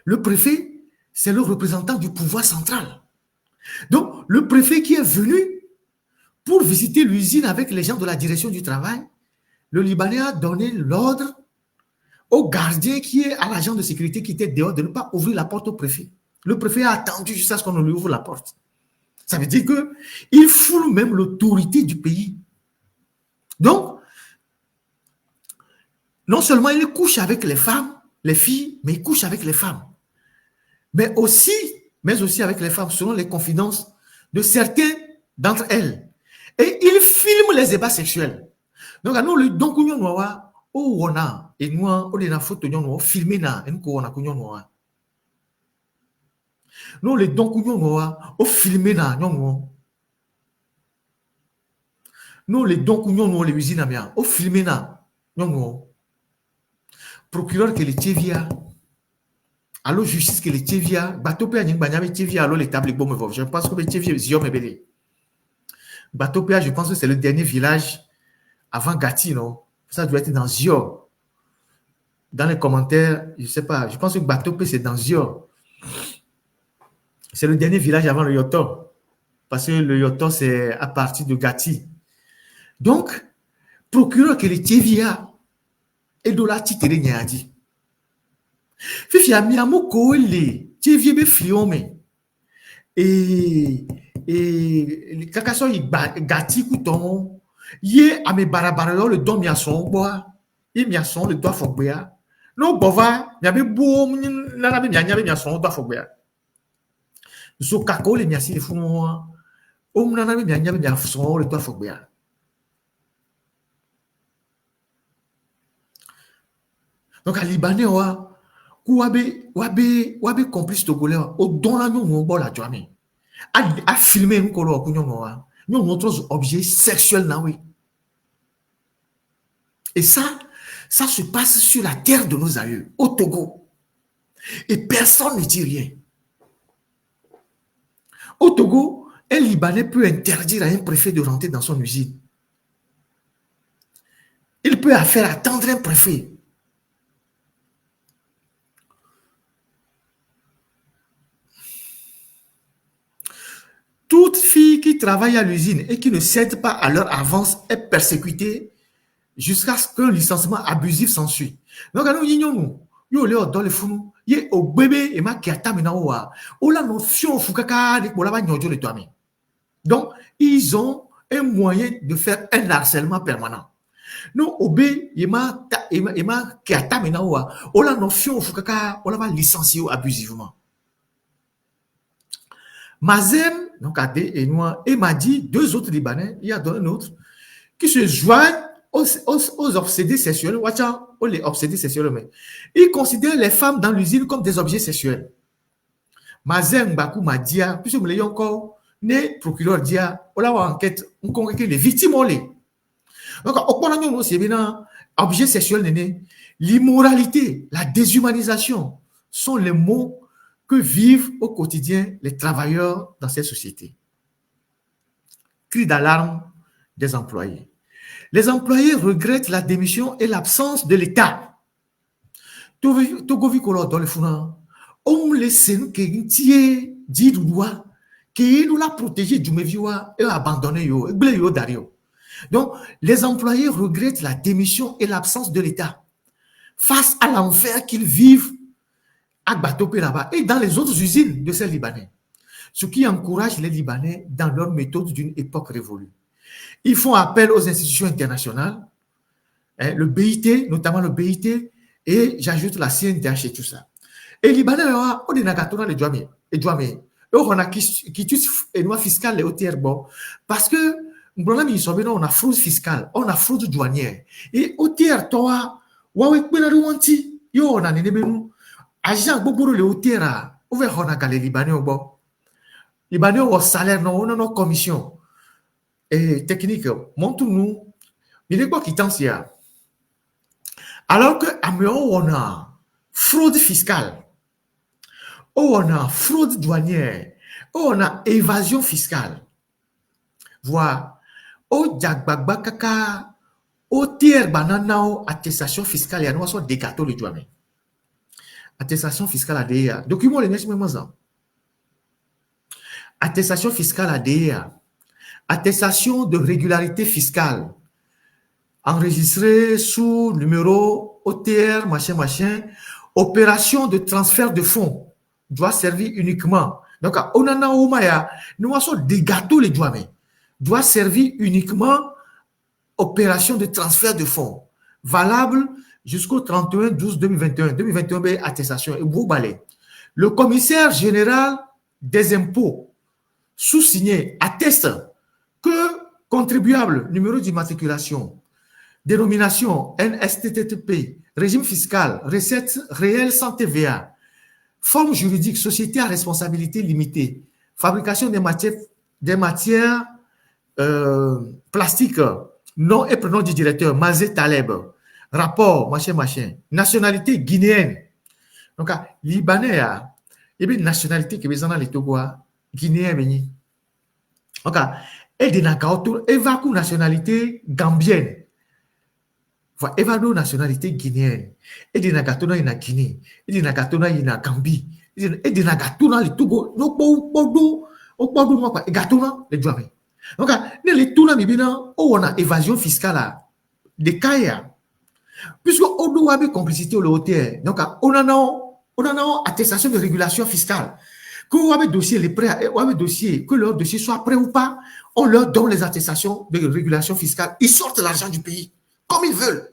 Le préfet, c'est le représentant du pouvoir central. Donc, le préfet qui est venu pour visiter l'usine avec les gens de la direction du travail, le Libanais a donné l'ordre au gardien qui est à l'agent de sécurité qui était dehors de ne pas ouvrir la porte au préfet. Le préfet a attendu jusqu'à ce qu'on lui ouvre la porte. Ça veut dire qu'il foule même l'autorité du pays. Donc, non seulement il couche avec les femmes, les filles, mais il couche avec les femmes. Mais aussi avec les femmes, selon les confidences de certains d'entre elles. Et il filme les ébats sexuels. Donc, nous, le don qu'on a, on a, et nous, on a photo, on a filmé, et nous, on a connu. Nous, le don qu'on a, on filmé, nous, les don qu'on a, les usines, on filmé, procureur que le Tchevia, alors justice que le Tchevia, bateau pe anying banyame Tchevia, alors l'étable bon me je pense que le Tchevia ziom me belé. Bateau pe, je pense que c'est le dernier village avant Gati, non? Ça doit être dans Zion. Dans les commentaires, je ne sais pas, je pense que bateau pe c'est dans Zion. C'est le dernier village avant le Yoto. Parce que le Yoto c'est à partir de Gati. Donc, procureur que le Tchevia, et de la titre de dit. Fifi a mis à mon collé, Tchevia be fliome. Et kakaso yi Gati couton, yé a me barabara le don mi a son bois, yé mi a son le doigt fogboya. Non, bova, y avait beau, nana be mi a son doigt fogboya. So kako le mi a si le fou, nana be mi a son le doigt fogboya. Donc, à Libanais, wabe complice togolais, au don la nous, bon la joie, a filmé nous, nous montrons objet sexuel, oui. Et ça se passe sur la terre de nos aïeux, au Togo. Et personne ne dit rien. Au Togo, un Libanais peut interdire à un préfet de rentrer dans son usine. Il peut faire attendre un préfet. Toute fille qui travaille à l'usine et qui ne cède pas à leur avance est persécutée jusqu'à ce qu'un licenciement abusif s'ensuit. Donc, nous, dans le fou, au bébé et ma kiata menawa, ou la notion fukaka de la bagnojo de toi. Donc, ils ont un moyen de faire un harcèlement permanent. Non, obé et ma kiata menawa, ou la notion fukaka, ou la licencier abusivement. Mazem, donc Adé et moi, et m'a dit, deux autres Libanais, il y a un autre, qui se joignent aux obsédés sexuels, les obsédés sexuels, mais ils considèrent les femmes dans l'usine comme des objets sexuels. Mazem Bakou m'a dit, puisque me l'ayons encore, né procureur dit, on a enquête, on convoque les victimes, on les. Donc, au point où c'est bien, objet sexuel, l'immoralité, la déshumanisation sont les mots que vivent au quotidien les travailleurs dans cette société. Cri d'alarme des employés. Les employés regrettent la démission et l'absence de l'État. Togovi kolo dans le funa, on laisse nous que dit doua, que nous l'a protégé du meviwa et abandonné yo, yo dario. Donc, les employés regrettent la démission et l'absence de l'État face à l'enfer qu'ils vivent à Batopé là-bas et dans les autres usines de ces Libanais. Ce qui encourage les Libanais dans leur méthode d'une époque révolue. Ils font appel aux institutions internationales, le BIT, notamment le BIT, et j'ajoute la CNDH et tout ça. Et les Libanais, on est dans les Djouamé. On a quitus et loi fiscale au tiers bon. Parce que, on a fraude fiscale, on a fraude douanière. Et au tiers, toi, on a agent beaucoup le terrain ouvert on a les Libanais au bon Libanais au salaire non non commission et technique montre nous il est quoi qui t'en sait alors que on a fraude fiscale on a fraude douanière on a évasion fiscale voilà au jagbagba kaka au tiers banana attestation fiscale et nous sommes des gâteaux le douanier. Attestation fiscale ADEA. Document les next moments. Attestation fiscale ADEA. Attestation de régularité fiscale. Enregistrée sous numéro OTR, machin. Opération de transfert de fonds. Doit servir uniquement. Donc, on en a au Maya. Nous avons des gâteaux les doigts. Doit servir uniquement opération de transfert de fonds. Valable jusqu'au 31/12/2021. 2021, attestation. Et vous balez. Le commissaire général des impôts, sous-signé, atteste que contribuable, numéro d'immatriculation, dénomination NSTTP, régime fiscal, recettes réelles sans TVA, forme juridique, société à responsabilité limitée, fabrication des matières plastiques, nom et prénom du directeur, Mazé Taleb. Rapport, machin. Nationalité guinéenne. Donc, Libanais, il y a une nationalité qui est dans les Togo, guinéen. Donc, elle est une nationalité gambienne. Elle va une nationalité guinéenne. Elle est une Guinée. Elle est une Gambie. Elle est une Togo. Donc, donc, les tours, on a évasion fiscale. Des cas, puisque on doit avoir complicité au hôtel. Donc, on a attestation de régulation fiscale. Que vous avez dossier, les prêts, ou avez dossier, que leur dossier soit prêt ou pas, on leur donne les attestations de régulation fiscale. Ils sortent l'argent du pays comme ils veulent.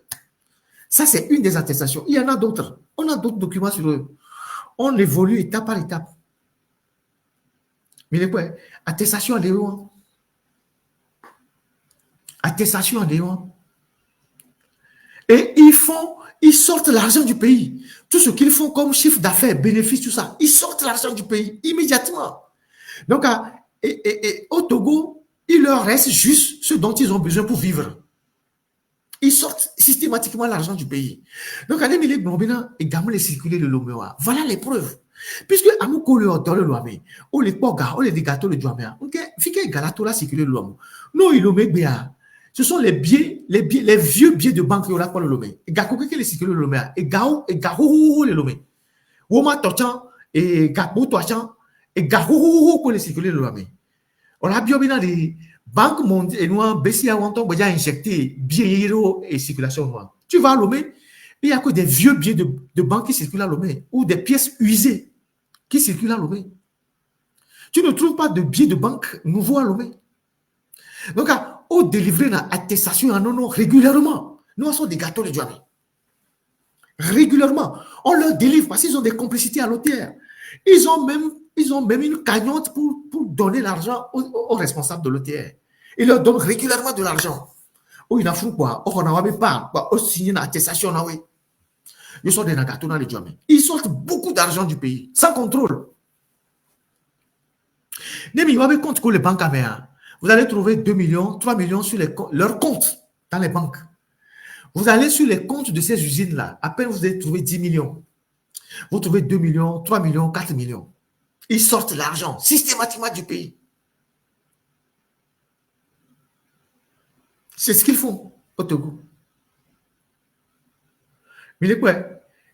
Ça, c'est une des attestations. Il y en a d'autres. On a d'autres documents sur eux. On évolue étape par étape. Mais quoi? Attestation à Léon. Attestation à Léon. Et ils sortent l'argent du pays. Tout ce qu'ils font comme chiffre d'affaires, bénéfice, tout ça, ils sortent l'argent du pays immédiatement. Donc, au Togo, il leur reste juste ce dont ils ont besoin pour vivre. Ils sortent systématiquement l'argent du pays. Donc, allez, mais les Blobina et Gamou les circuler le Loméoa. Voilà les preuves. Puisque Amouko le dans le Loamé, ou les Poga, ou les gâteaux le Duamé, ok, Fike Galato la circuler le Loamé. Non, il Lomé Béa. Ce sont les vieux billets de banque là pour le Lomé. Et Gakoke qui les circuler le Lomé. Et Gao, et Garou le Lomé. Woma Tochan, et Gabo Tochan, et Garou pour les circuler le Lomé. On a bien des banques mondiales et nous, BCA, on a injecté billets et circulation noire. Tu vas à Lomé, il n'y a que des vieux billets de banque qui circulent à Lomé, ou des pièces usées qui circulent à Lomé. Tu ne trouves pas de billets de banque nouveaux à Lomé. Donc, on délivre une attestation en non régulièrement. Nous sommes des gâteaux de Djamé. Régulièrement. On leur délivre parce qu'ils ont des complicités à l'hôtel. Ils ont même une cagnotte pour donner l'argent aux responsables de l'hôtel. Ils leur donnent régulièrement de l'argent. Oh, il a fou quoi. Oh, on n'a pas. Oh, signer une attestation. Ils sont des gâteaux dans les Djamé. Ils sortent beaucoup d'argent du pays, sans contrôle. Vous avez compte que les banques avaient. Vous allez trouver 2 millions, 3 millions sur leurs comptes dans les banques. Vous allez sur les comptes de ces usines-là, à peine vous allez trouver 10 millions. Vous trouvez 2 millions, 3 millions, 4 millions. Ils sortent l'argent systématiquement du pays. C'est ce qu'ils font au Togo. Mais les quoi?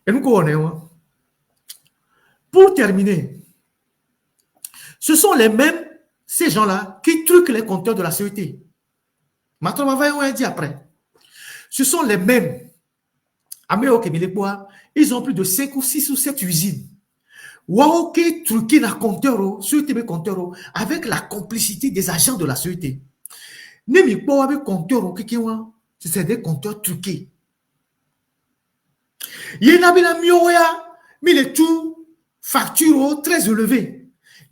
Et nous connaissons. Pour terminer, ce sont les mêmes, ces gens-là, qui truquent les compteurs de la sécurité. Maintenant, on va dire après. Ce sont les mêmes. Ils ont plus de 5 ou 6 ou 7 usines. Waoke truqué na compteur, avec la complicité des agents de la sécurité. Nemi po avec compteur, c'est des compteurs truqués. Yenabina mioya, mais les tout factures très élevées.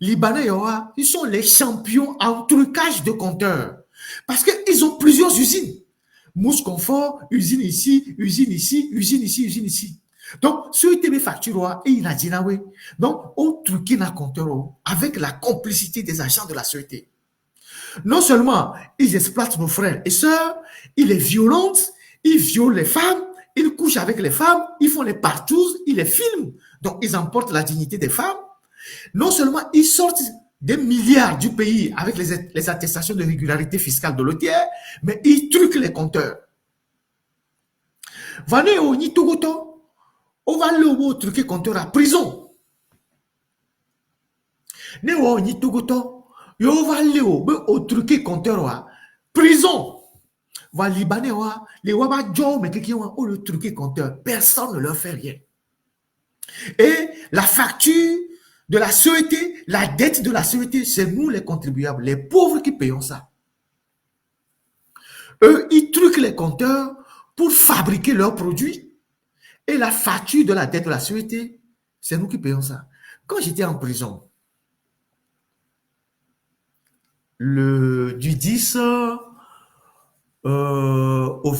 Libanais, ils sont les champions en trucage de compteurs. Parce qu'ils ont plusieurs usines. Mousse Confort, usine ici, usine ici, usine ici, usine ici. Donc, ce qui est facture, et il a dit, donc, on truqué na compteur avec la complicité des agents de la sécurité. Non seulement ils exploitent nos frères et sœurs, ils les violentent, ils violent les femmes, ils couchent avec les femmes, ils font les partous, ils les filment. Donc, ils emportent la dignité des femmes. Non seulement ils sortent des milliards du pays avec les attestations de régularité fiscale de l'OTR, mais ils truquent les compteurs. Vané au Nitogoto, on va le truquer compteur à prison. Né au Nitogoto, on va le truquer compteur à prison. Va Libanais, les Wabadjo, mais qui ont le truqué compteur, personne ne leur fait rien. Et la facture de la sécurité, la dette de la sécurité, c'est nous les contribuables, les pauvres qui payons ça. Eux, ils truquent les compteurs pour fabriquer leurs produits. Et la facture de la dette de la sécurité, c'est nous qui payons ça. Quand j'étais en prison, du 10 au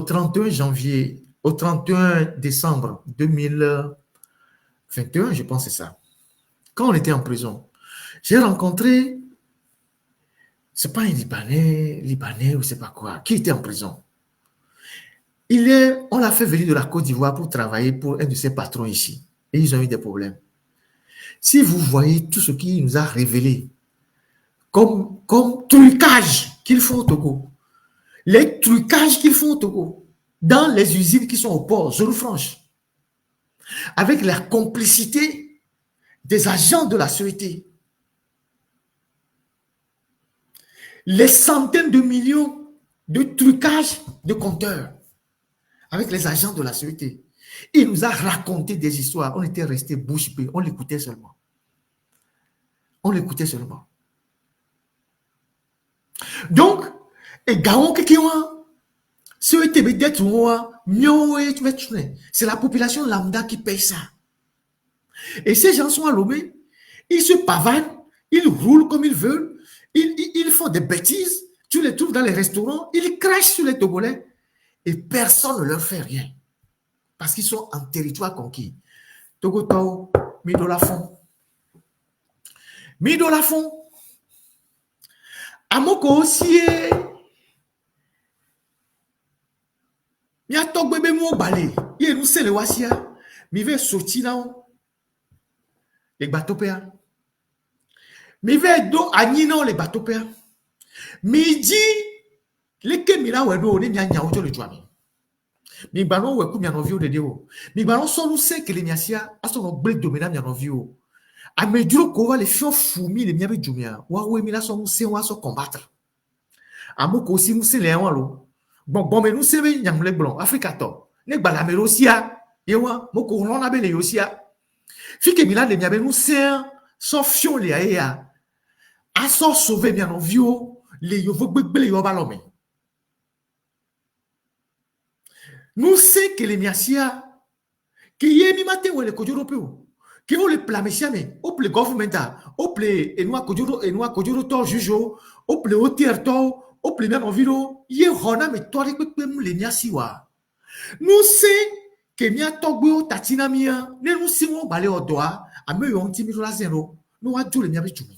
31 janvier, au 31 décembre 2021, je pense que c'est ça. Quand on était en prison, j'ai rencontré, c'est pas un Libanais ou c'est pas quoi, qui était en prison. On l'a fait venir de la Côte d'Ivoire pour travailler pour un de ses patrons ici. Et ils ont eu des problèmes. Si vous voyez tout ce qu'il nous a révélé, comme trucage qu'ils font au Togo, les trucages qu'ils font au Togo, dans les usines qui sont au port, zone franche, avec la complicité des agents de la sûreté, les centaines de millions de trucages de compteurs avec les agents de la sûreté. Il nous a raconté des histoires. On était restés bouche bée. On l'écoutait seulement. On l'écoutait seulement. Donc, et Gaon Kekiwa, c'est la population lambda qui paye ça. Et ces gens sont à Lomé, ils se pavanent, ils roulent comme ils veulent, ils font des bêtises, tu les trouves dans les restaurants, ils crachent sur les Togolais et personne ne leur fait rien. Parce qu'ils sont en territoire conquis. Togo Tao, Midolafon. Midolafon. Amoko aussi. Mia tok bébé mo balé. Il nous sait le wasia. Mi ve sorti là. Les bateaux péa. Mi ve do anino les bateaux péa. Mi dit les kemira wedo ne nya nya ojo le tuami. Mi banon we ku mi anovio de deo. Mi banon so nous sait que les miasia aso no break domina mi anovio. A me duro ko va les fion foumi les miabe jumia. Wa we mi la so nous sait wa so combattre. Amoko aussi nous sait les walo. Bon, mais nous savons que les blancs, Africato, les balamero sia, yewa, moko on a belé yosia. Fike mila de miabe nous savons, sauf fion les aéa, a so sauver bien en vio, les yovo bébé yo balome. Nous savons que les miasia, que yemi matin ou les kojoro peu, que on les plamesiame, ou le government, ou le enwa kojoro to jujo, ou le hotier to, au premier environ, il y a un mais toi les niasiwa. Nous c'est que mia togbo tatina mia, ne nous si on balé au doigt, à me yon timiro la zéro, nous a tout les mia bichumi.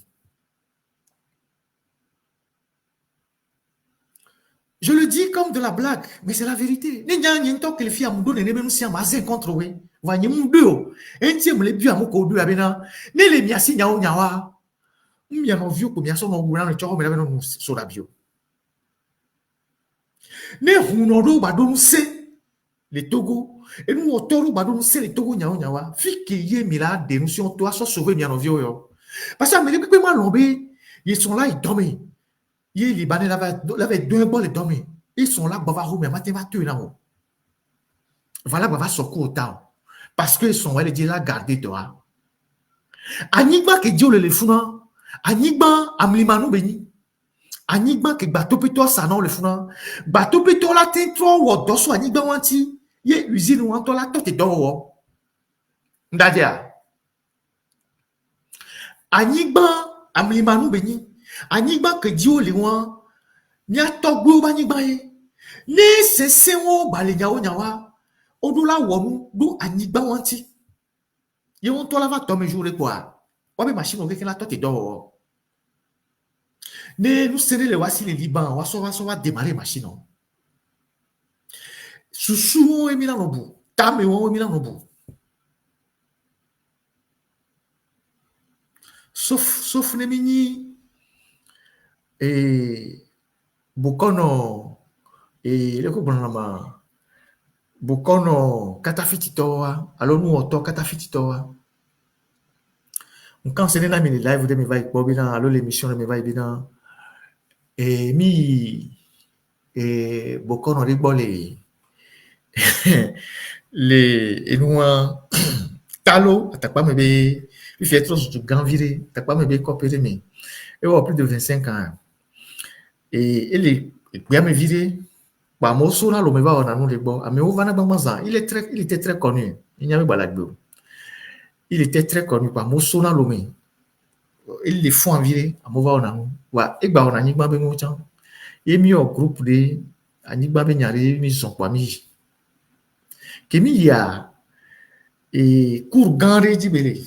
Je le dis comme de la blague, mais c'est la vérité. Ne nyan yen to que les filles amdo ne nous si amazin contre we. Va nyi mdo. En ti me le bu amoko du abena. Ne le miasi nyao nyawa. Mia no vieux ko mia so no wura no cho me la no so la bio. Ne hunodo badon se les Togo et nous autour badon se les Togo nyao nyawa fi que yé mila dénonction toi so sauver bien envio yo parce que mais depuis moi lombé ils sont là ils dorment yé libanais l'avait deux balles ils dorment ils sont là bava mais mathématique là voilà bava soko au temps parce que ils sont là dit là garder toi anigba que Dieu le funa anigba amlimanu beni anigba ke bateau peto sanon le funa bateau peto la tin tro wo doso anigba wanti ye usine wanto la tote do wo ndadia anigba amlimanu beni anigba ke dio le wan nya togbo ba anigba ye ne sese wo bale nyawo nyawa odula wo du anigba wanti ye wanto la va tome jour quoi wa be machine ke la tote do wo ne nous serrer les voici les Liban, on va démarrer machine. Sous et Milan au bout, Tam et Milan au bout. Sauf les mini et Bokono et le Kobanama Bokono Katafititoa, alors nous auto Katafititoa. Quand c'est les live de mes vagues, Bobina, alors l'émission de mes vagues, bien. Et beaucoup on rigole les et nous talo t'as pas me bé il fait trop du grand viré t'as pas me bé coopérer mais et au plus de 25 ans et les bien me viré bah moi sur là le me va on a nous les bon mais on va na banza il était très connu il n'y avait pas la gueule il était très connu par moi sur là le me ils les font virer à moi va on a nous ouais et bah on a ni ba ben mo et mis au groupe de Anigba Benyari, mis son kwami. Kemi ya et cour ganre dibele.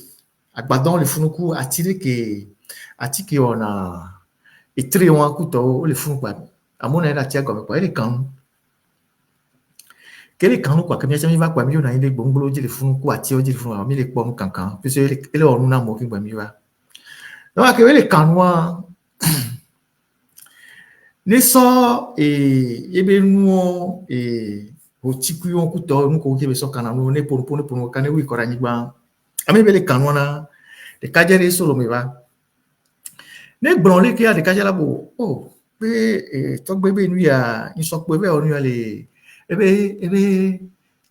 Agbadon le funuku attiré que on a et très on couteau le funuku. À mon avis, la tia comme quoi, elle est quand Quel est quand nous quoi que bien jamais va quoi mieux dans les bongolo dit les fous quoi tio dit les fous mais les pommes cancan puis c'est les on n'a moqué quoi mieux va donc que les canois ne so et be nous et au tiku on couteau nous ko ke be so kana nous ne pour kana wi ko rani ba ami be les canois na de kajere solo me va ne blonle ki a de kajala bo oh be to bebe nu ya ni so pe be onu ale ebe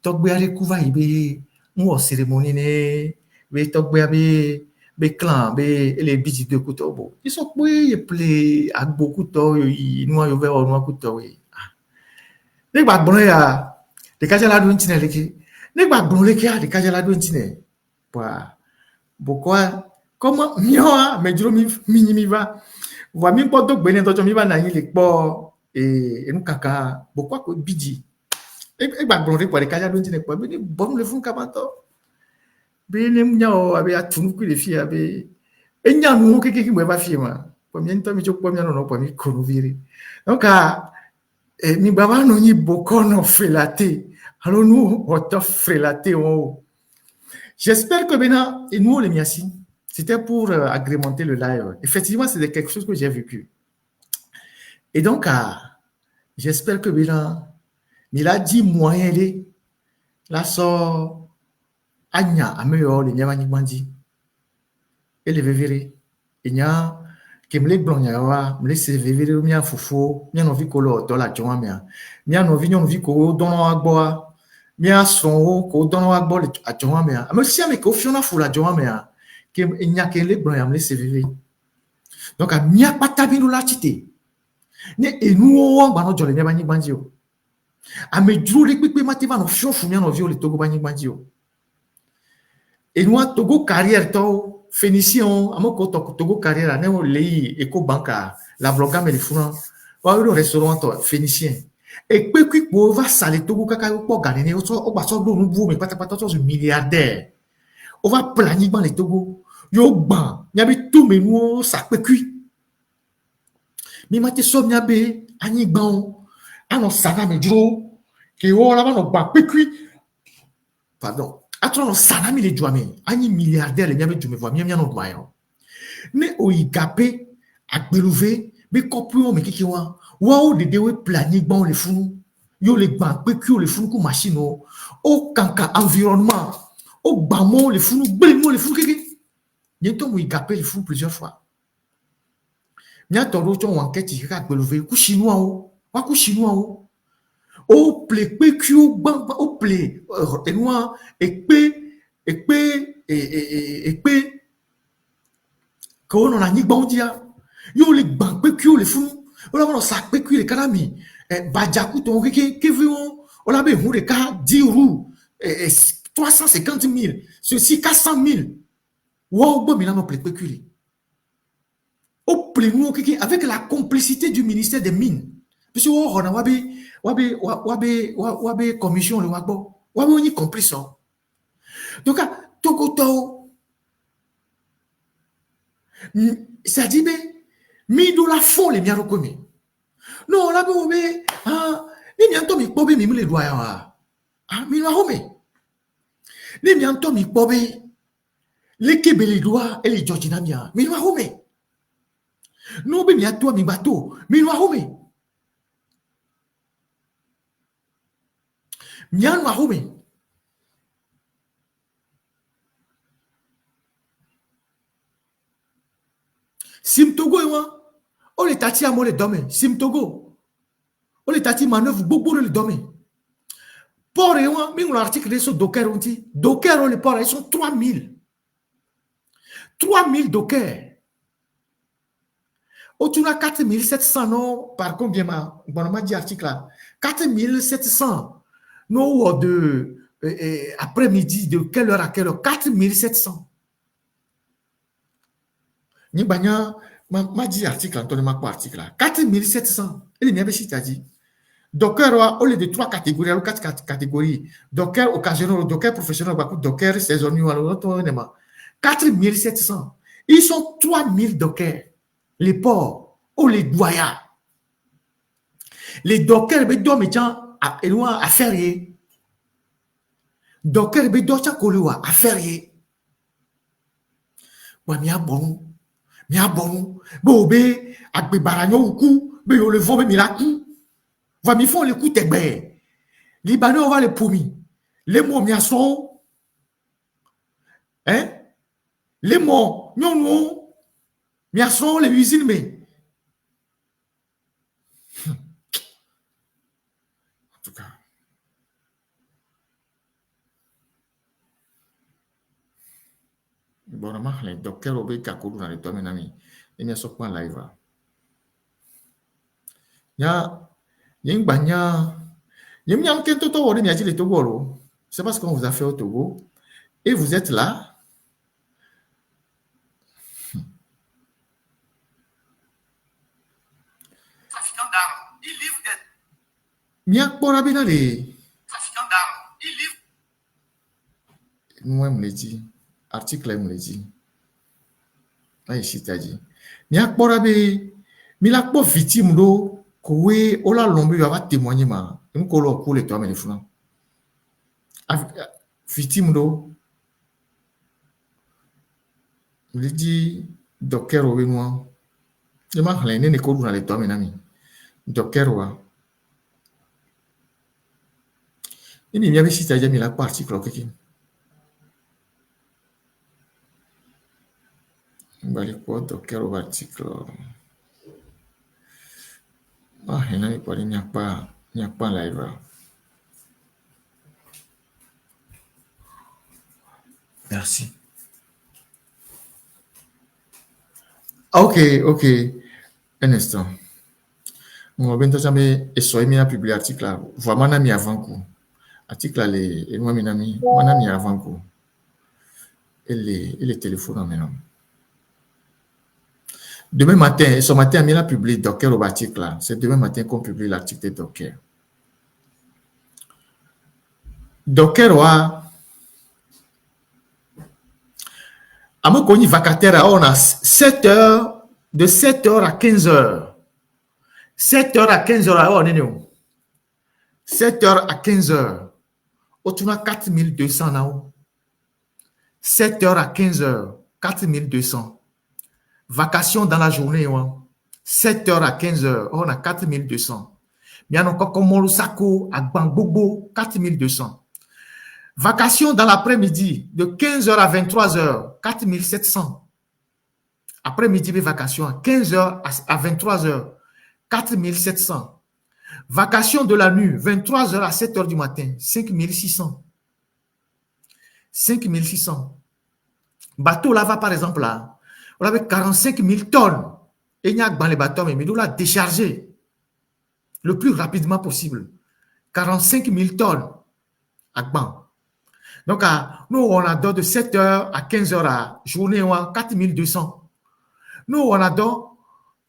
tɔgbe aɖe ku va yi be ŋu cérémonie ne be tɔgbe be clan be ele bidzi do kutɔ bo isɔ kpe ye ple agbo kutɔ yi nua yo ve wɔ nua kutɔ we ne gba gblɔ ya ɖeka tsɛ la ɖo ŋuti ne leke ne gba gblɔ leke ya ɖeka tsɛ la ɖo ŋuti ne boa bokɔa kɔmɔ miɔa medzro mi nyi mi va voa mi kpɔ do gbe ne tɔtsɔ mi va na anyi le kpɔ enu kaka bokɔa ko bidzi e gba gblɔ ɖe kpɔ ɖeka tsɛ ɖo ŋuti ne kpɔ be ne bɔnu le funu kamatɔ be ne nyawo abe atunu kui le fi abe enya nuwo kekeke mo eva fie ma kpɔ mi ŋutɔ mi tso kpɔ mia nɔnɔ kpɔ mi ko nu vi ɖe donc mi gba va nɔ nyi bokɔ nɔ frelate alo nu wɔtɔ frelate wo j'espère que maintenant et nous les miasi c'était pour agrémenter le live effectivement c'est quelque chose que j'ai vécu et donc j'espère que maintenant il a dit moyen de la so anya ameyo le nyama nyigbanji ele vevere enya kemle blonya wa mle se vevere mia fofo mia no vi kolo to la joa mia no vi nyon vi ko dono agbo mia son ko dono agbo le a joa mia ame si ame ko fiona fu la joa mia ke enya kemle blonya mle se vevere donc a mia patabi no la chite ne enu o gba no jole nyama nyigbanji o ame duro le pepe mate va no fio fu mia no vi o le togo ba nyigbanji o et nous Togo carrière to Phénicien amoko Togo carrière ne lei Eco Banca la vloga me le funa wa le restaurant to Phénicien et pe qui po va sale Togo kaka po gagner o so o ba so do nu bu me patapata so milliardaire on va planifier dans les Togo yo gban nya bi tout me nu sa pe qui mi mate so nya be ani gban ano sana me dro ke o la ba no gba pe qui pardon atron sanami le djwame ani milliardaire le miabe djume voa miamia no dwayo ne oyigape agbeluve be kopu me kiki wa o de dewe plani gbon le funu yo le gba pe ki o le funu ku machine o kanka environnement o gbamo le funu gbelimo le funu kiki nyento mo yigape le funu plusieurs fois nya toro cho enquête ka agbeluve ku chinois o wa ku chinois o ple pe ki o gba o ple enwa ekpe ko no na nyigba dia yo le gba pe ki o le funu o la no sa pe ki le kanami bajaku to ke vi o la be hu de ka 10 roues 350 000 ceci 400 000 wo bo mi na no ple pe ki o ple nous avec la complicité du ministère des mines parce que on a wabe commission le wagbo wabe oni complice donc tokoto ça dit ben mi do la fond les miaro komi non la be ni mi anto mi pobe mi le doya mi no home ni mi anto mi pobe le kebele doa e le georgina mia mi no home no be mi ato mi bateau mi no home Miano Ahome. Sim Togo et moi, on est tati à moi le domaine. Sim Togo, on est tati manœuvre beaucoup le domaine. Port et moi, mais on l'article de ce Docker on dit. Docker on les ports, ils sont 3000. 3000 Docker. Au tour 4700 non, par combien m'a dit article là 4700. Non, de après-midi, de quelle heure à quelle heure 4700. Ni banya m'a dit article, Antonio m'a pas article là. 4700. Et les miens t'as dit. Docker, au lieu de 3 catégories, alors 4 catégories. Docker occasionnel, Docker professionnel, Docker saisonnier, alors 4700. Ils sont 3000 Docker. Les ports, ou les doyas. Les Docker, mais donc, à faire. Docker be docha koluwa affaire ye. Wa mi abonu. Mi abonu. Bo be agbe baranyo uku. Be yo le vent be miraku. Va mi font le coup tegbe. Libanais on va les promis. Les mots mi ason. Hein? Les mots non mi ason les usines mais. En tout cas. Bon, les docteurs ont kakodu dans les domaines amis. Et bien, sur point live. Ya, ying banya, ying nyam kento to wori miati le Togo. C'est parce qu'on vous a fait au Togo. Et vous êtes là. Trafiquant d'armes, il livre des. Miak porabina le. Trafiquant d'armes, il livre. Moi, me le dit. Article, me le dit. Là, ici, t'as dit. Miak porabe, milak po victime do. Kowe ola lombe va témoigner ma nkolo ko le to amene funa victime do le dit docker o benwa e ma hlen ne ko duna le to amene mi docker wa ini mi avesi ta jami la article keke bali ko docker o article il n'y a pas live. Merci. Ok. Un instant. On va jamais essayer de publier l'article là. Vraiment, on a mis avant coup. Article là, et moi, on a mis avant coup. Et les téléphones maintenant. Demain matin, ce matin, on a publié Docker au article là. C'est demain matin qu'on publie l'article de Docker. Docker, à mon connu vacataire, on a 7 heures, de 7 heures à 15 heures. 7 heures à 15 heures, on est où? 7 heures à 15 heures. On a 4200 là. 7 heures à 15 heures, 4200. Vacation dans la journée, 7 heures à 15 heures, on a 4200. Il y a encore comme Molusako à Bangbobo, 4200. Vacation dans l'après-midi, de 15 heures à 23 heures, 4700. Après-midi, les vacations, 15 heures à 23 heures, 4700. Vacation de la nuit, 23 heures à 7 heures du matin, 5600. 5600. Bateau là-bas, par exemple, là, on avait 45 000 tonnes. Et il y a dans les bateaux, mais nous l'a déchargé le plus rapidement possible. 45 000 tonnes à Gban. Donc, nous, on a de 7 heures à 15 heures à journée, 4 200. Nous, on a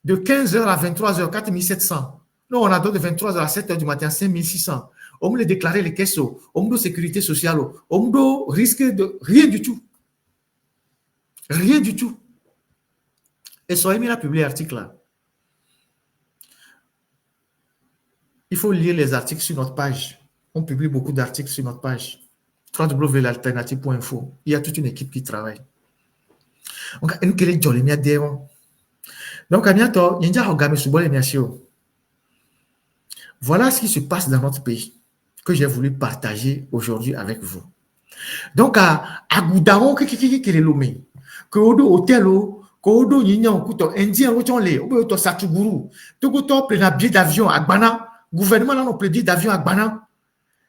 de 15 heures à 23 heures, 4 700. Nous, on a de 23 heures à 7 heures du matin, 5 600. On me les déclarer les caisses, on me sécurité sociale, on me risque de rien du tout. Rien du tout. Et Sohemi a publié l'article là. Il faut lire les articles sur notre page. On publie beaucoup d'articles sur notre page. www.l'alternative.info. Il y a toute une équipe qui travaille. Donc, voilà ce qui se passe dans notre pays que j'ai voulu partager aujourd'hui avec vous. Donc, à Goudaron, que Odo Hôtel, Kodo Nignan, Kouto, Indien, Rotonle, Obo Satuguru, Togoto, plein billet d'avion à Gbana, gouvernement là, on billet d'avion à Gbana,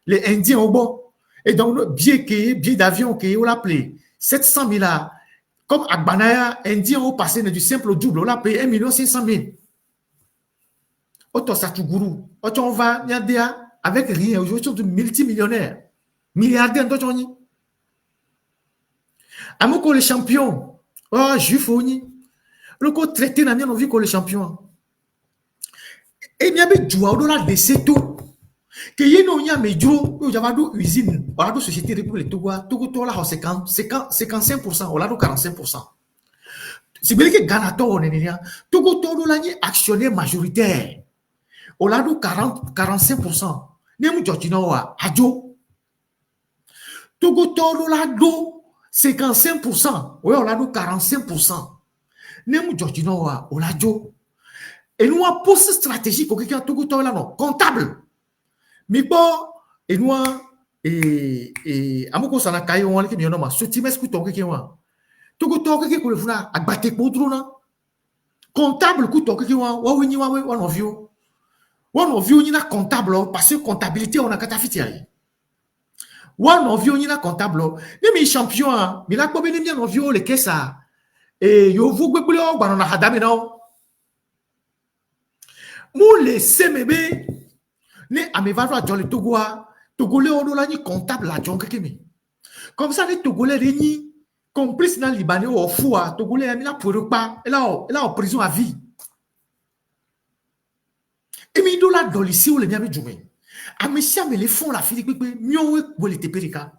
les Indiens au bon, et donc le billet d'avion qui on l'appelé 700 000 là, comme à Gbana, Indien au passé du simple au double, on l'a payé 1 500 000. Oto Satuguru, on va, avec rien, aujourd'hui, on est multimillionnaire, milliardaire, Amoko les champions. Oh, juif, le co traité n'a bien envie que les champions. Et il y a des joueurs de la décès tout. Que y a mes joueurs, il y a des usines, on a des sociétés république Togo, Togo là, 55%, on a 45%. C'est bien que Ghana, on est là. Togo là, actionnaire majoritaire. On a 45%. Nemu Jotino, Adjo. Togo toro la do 55%. Ouais, on la do 45%. Nemu Georgino wa, on la do. Et nous, un poste stratégique, au Togo toro la non, comptable. Mais bon, et nous, et amoko sana kayo wani ki miono ma sotimes ku togo ki wa. Togo toro ki ko le funa agbate ko dro na. Comptable ku togo ki wa winyi wa no view. Wa no view ni na comptable parce que comptabilité on a katafiti ai. Wa no view ni na comptable. Ni mi champion, mi la ko be ni mi no view le kesa. Et yo vu gbegble o gba na hadami na o. Mu le semebe ne ameva do ajole togoa. Togolais on a ni comptable la jonque kemi. Comme ça les Togolais ni complice dans Libanais au fou à Togolais il a pour pas et là en prison à vie. Et mi do la dolisi ou le miami djumé. A mesia me les font la fille pepe mio we le teperika.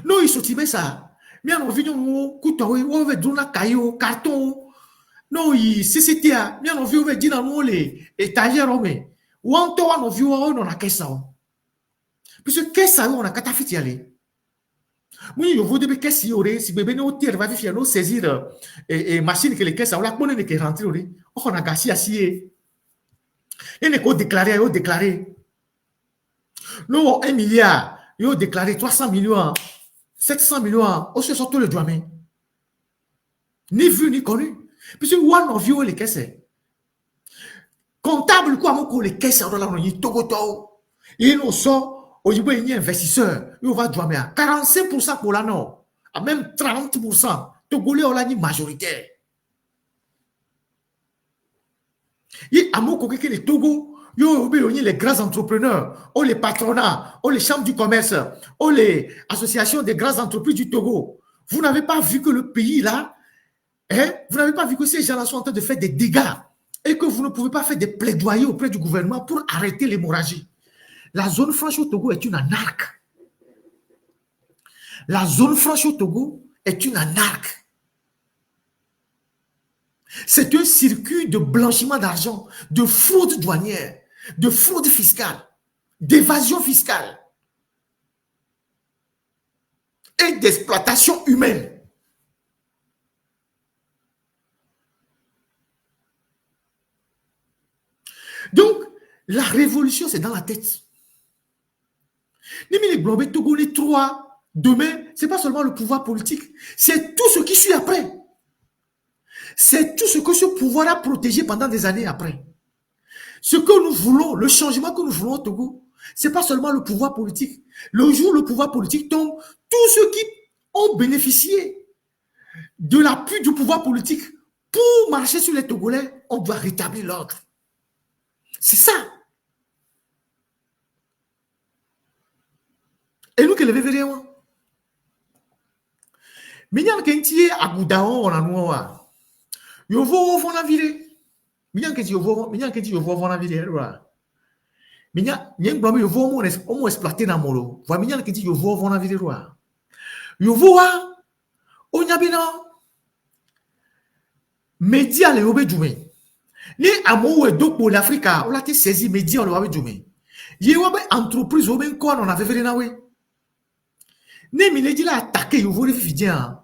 No il sotime ça. Mi an vino mo kutowe o ve duna kayo carton. No il CCTA mi an vi ve dina mo le étagère o me. Wanto wa no vi o no na kesa o. Puisque kesa on a katafiti aller. Oui, vous devez qu'est-ce y si bébé nous tire va vérifier nous saisir et machine que les caisses on la connaît que rentrer on a gâché assis et ne ko déclarer nous 1 milliard yo déclaré 300 millions 700 millions on se sort le doigt mais ni vu ni connu puisque one of you les caisses comptable quoi mon les caisses on la on togoto et nous sort aujourd'hui, il y a un investisseur, il va jouer à 45% pour la non, à même 30%. Togolais, on l'a dit majoritaire. Il y a un mot que les Togo, il y a les grands entrepreneurs, ou les patronats, ou les chambres du commerce, ou les associations des grandes entreprises du Togo. Vous n'avez pas vu que le pays là, vous n'avez pas vu que ces gens-là sont en train de faire des dégâts et que vous ne pouvez pas faire des plaidoyers auprès du gouvernement pour arrêter l'hémorragie. La zone franche au Togo est une anarque. La zone franche au Togo est une anarque. C'est un circuit de blanchiment d'argent, de fraude douanière, de fraude fiscale, d'évasion fiscale et d'exploitation humaine. Donc, la révolution, c'est dans la tête. Les Globés Togo, les trois, demain, ce n'est pas seulement le pouvoir politique, c'est tout ce qui suit après. C'est tout ce que ce pouvoir a protégé pendant des années après. Ce que nous voulons, le changement que nous voulons au Togo, ce n'est pas seulement le pouvoir politique. Le jour où le pouvoir politique tombe, tous ceux qui ont bénéficié de l'appui du pouvoir politique pour marcher sur les Togolais, on doit rétablir l'ordre. C'est ça. Et nous, que le verrons. Mais il y a un qui est à Goudaon, on a noir. Yo vo fona vire. Minyan ke ti yo vo fona vire là. Minyan ngblom yo vo mo exploiter na molo. Wa minyan ke ti yo vo fona vire là. Yo vo wa onya bina média le obe djume. Ni amo we do pour l'Afrique, on l'a été saisi média le obe djume. Ye wa be entreprise obe ko on avait vere na we. Ne mi le di la attaquer yo vo le fidien.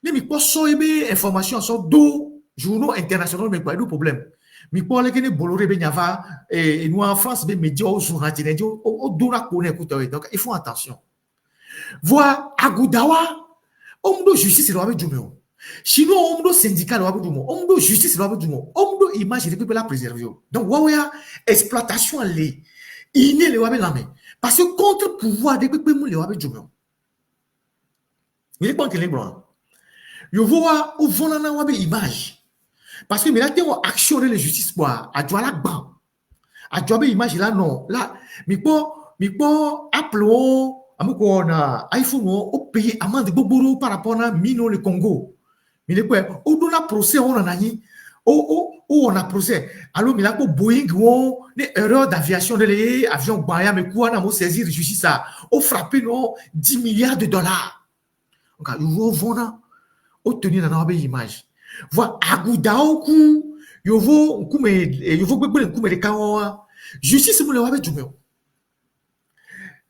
Ne mi po so ebe information so do journaux internationaux mais pas de problème mais pour les que ne boloré ben yava et nous en France ben médias au journal au dora connaît écoutez donc il faut attention voir Agoudawa omdo justice le avec Jumeo sinon omdo syndicat le avec Jumeo omdo justice le avec Jumeo omdo image les people la préserver donc waouya exploitation les iné le avec la main parce que contre pouvoir des people le avec Jumeo il est pas que les blancs yo voit au volana wabe image. Parce que maintenant, tu as actionné la justice pour à toi la ban. À toi image là non là mais pour appelons amoko na iPhone au pays amende boboro par rapport à mino le Congo. Mais le quoi au don la procès on en a ni on a procès alors mais là pour Boeing on les erreurs d'aviation de les avions baya mais quoi na mo saisir justice ça au frapper non 10 milliards de dollars. Donc vous vona obtenir dans notre image. Voilà, Agoudaou ku, yovo kume de kawa, justice mo le wabe jumeo.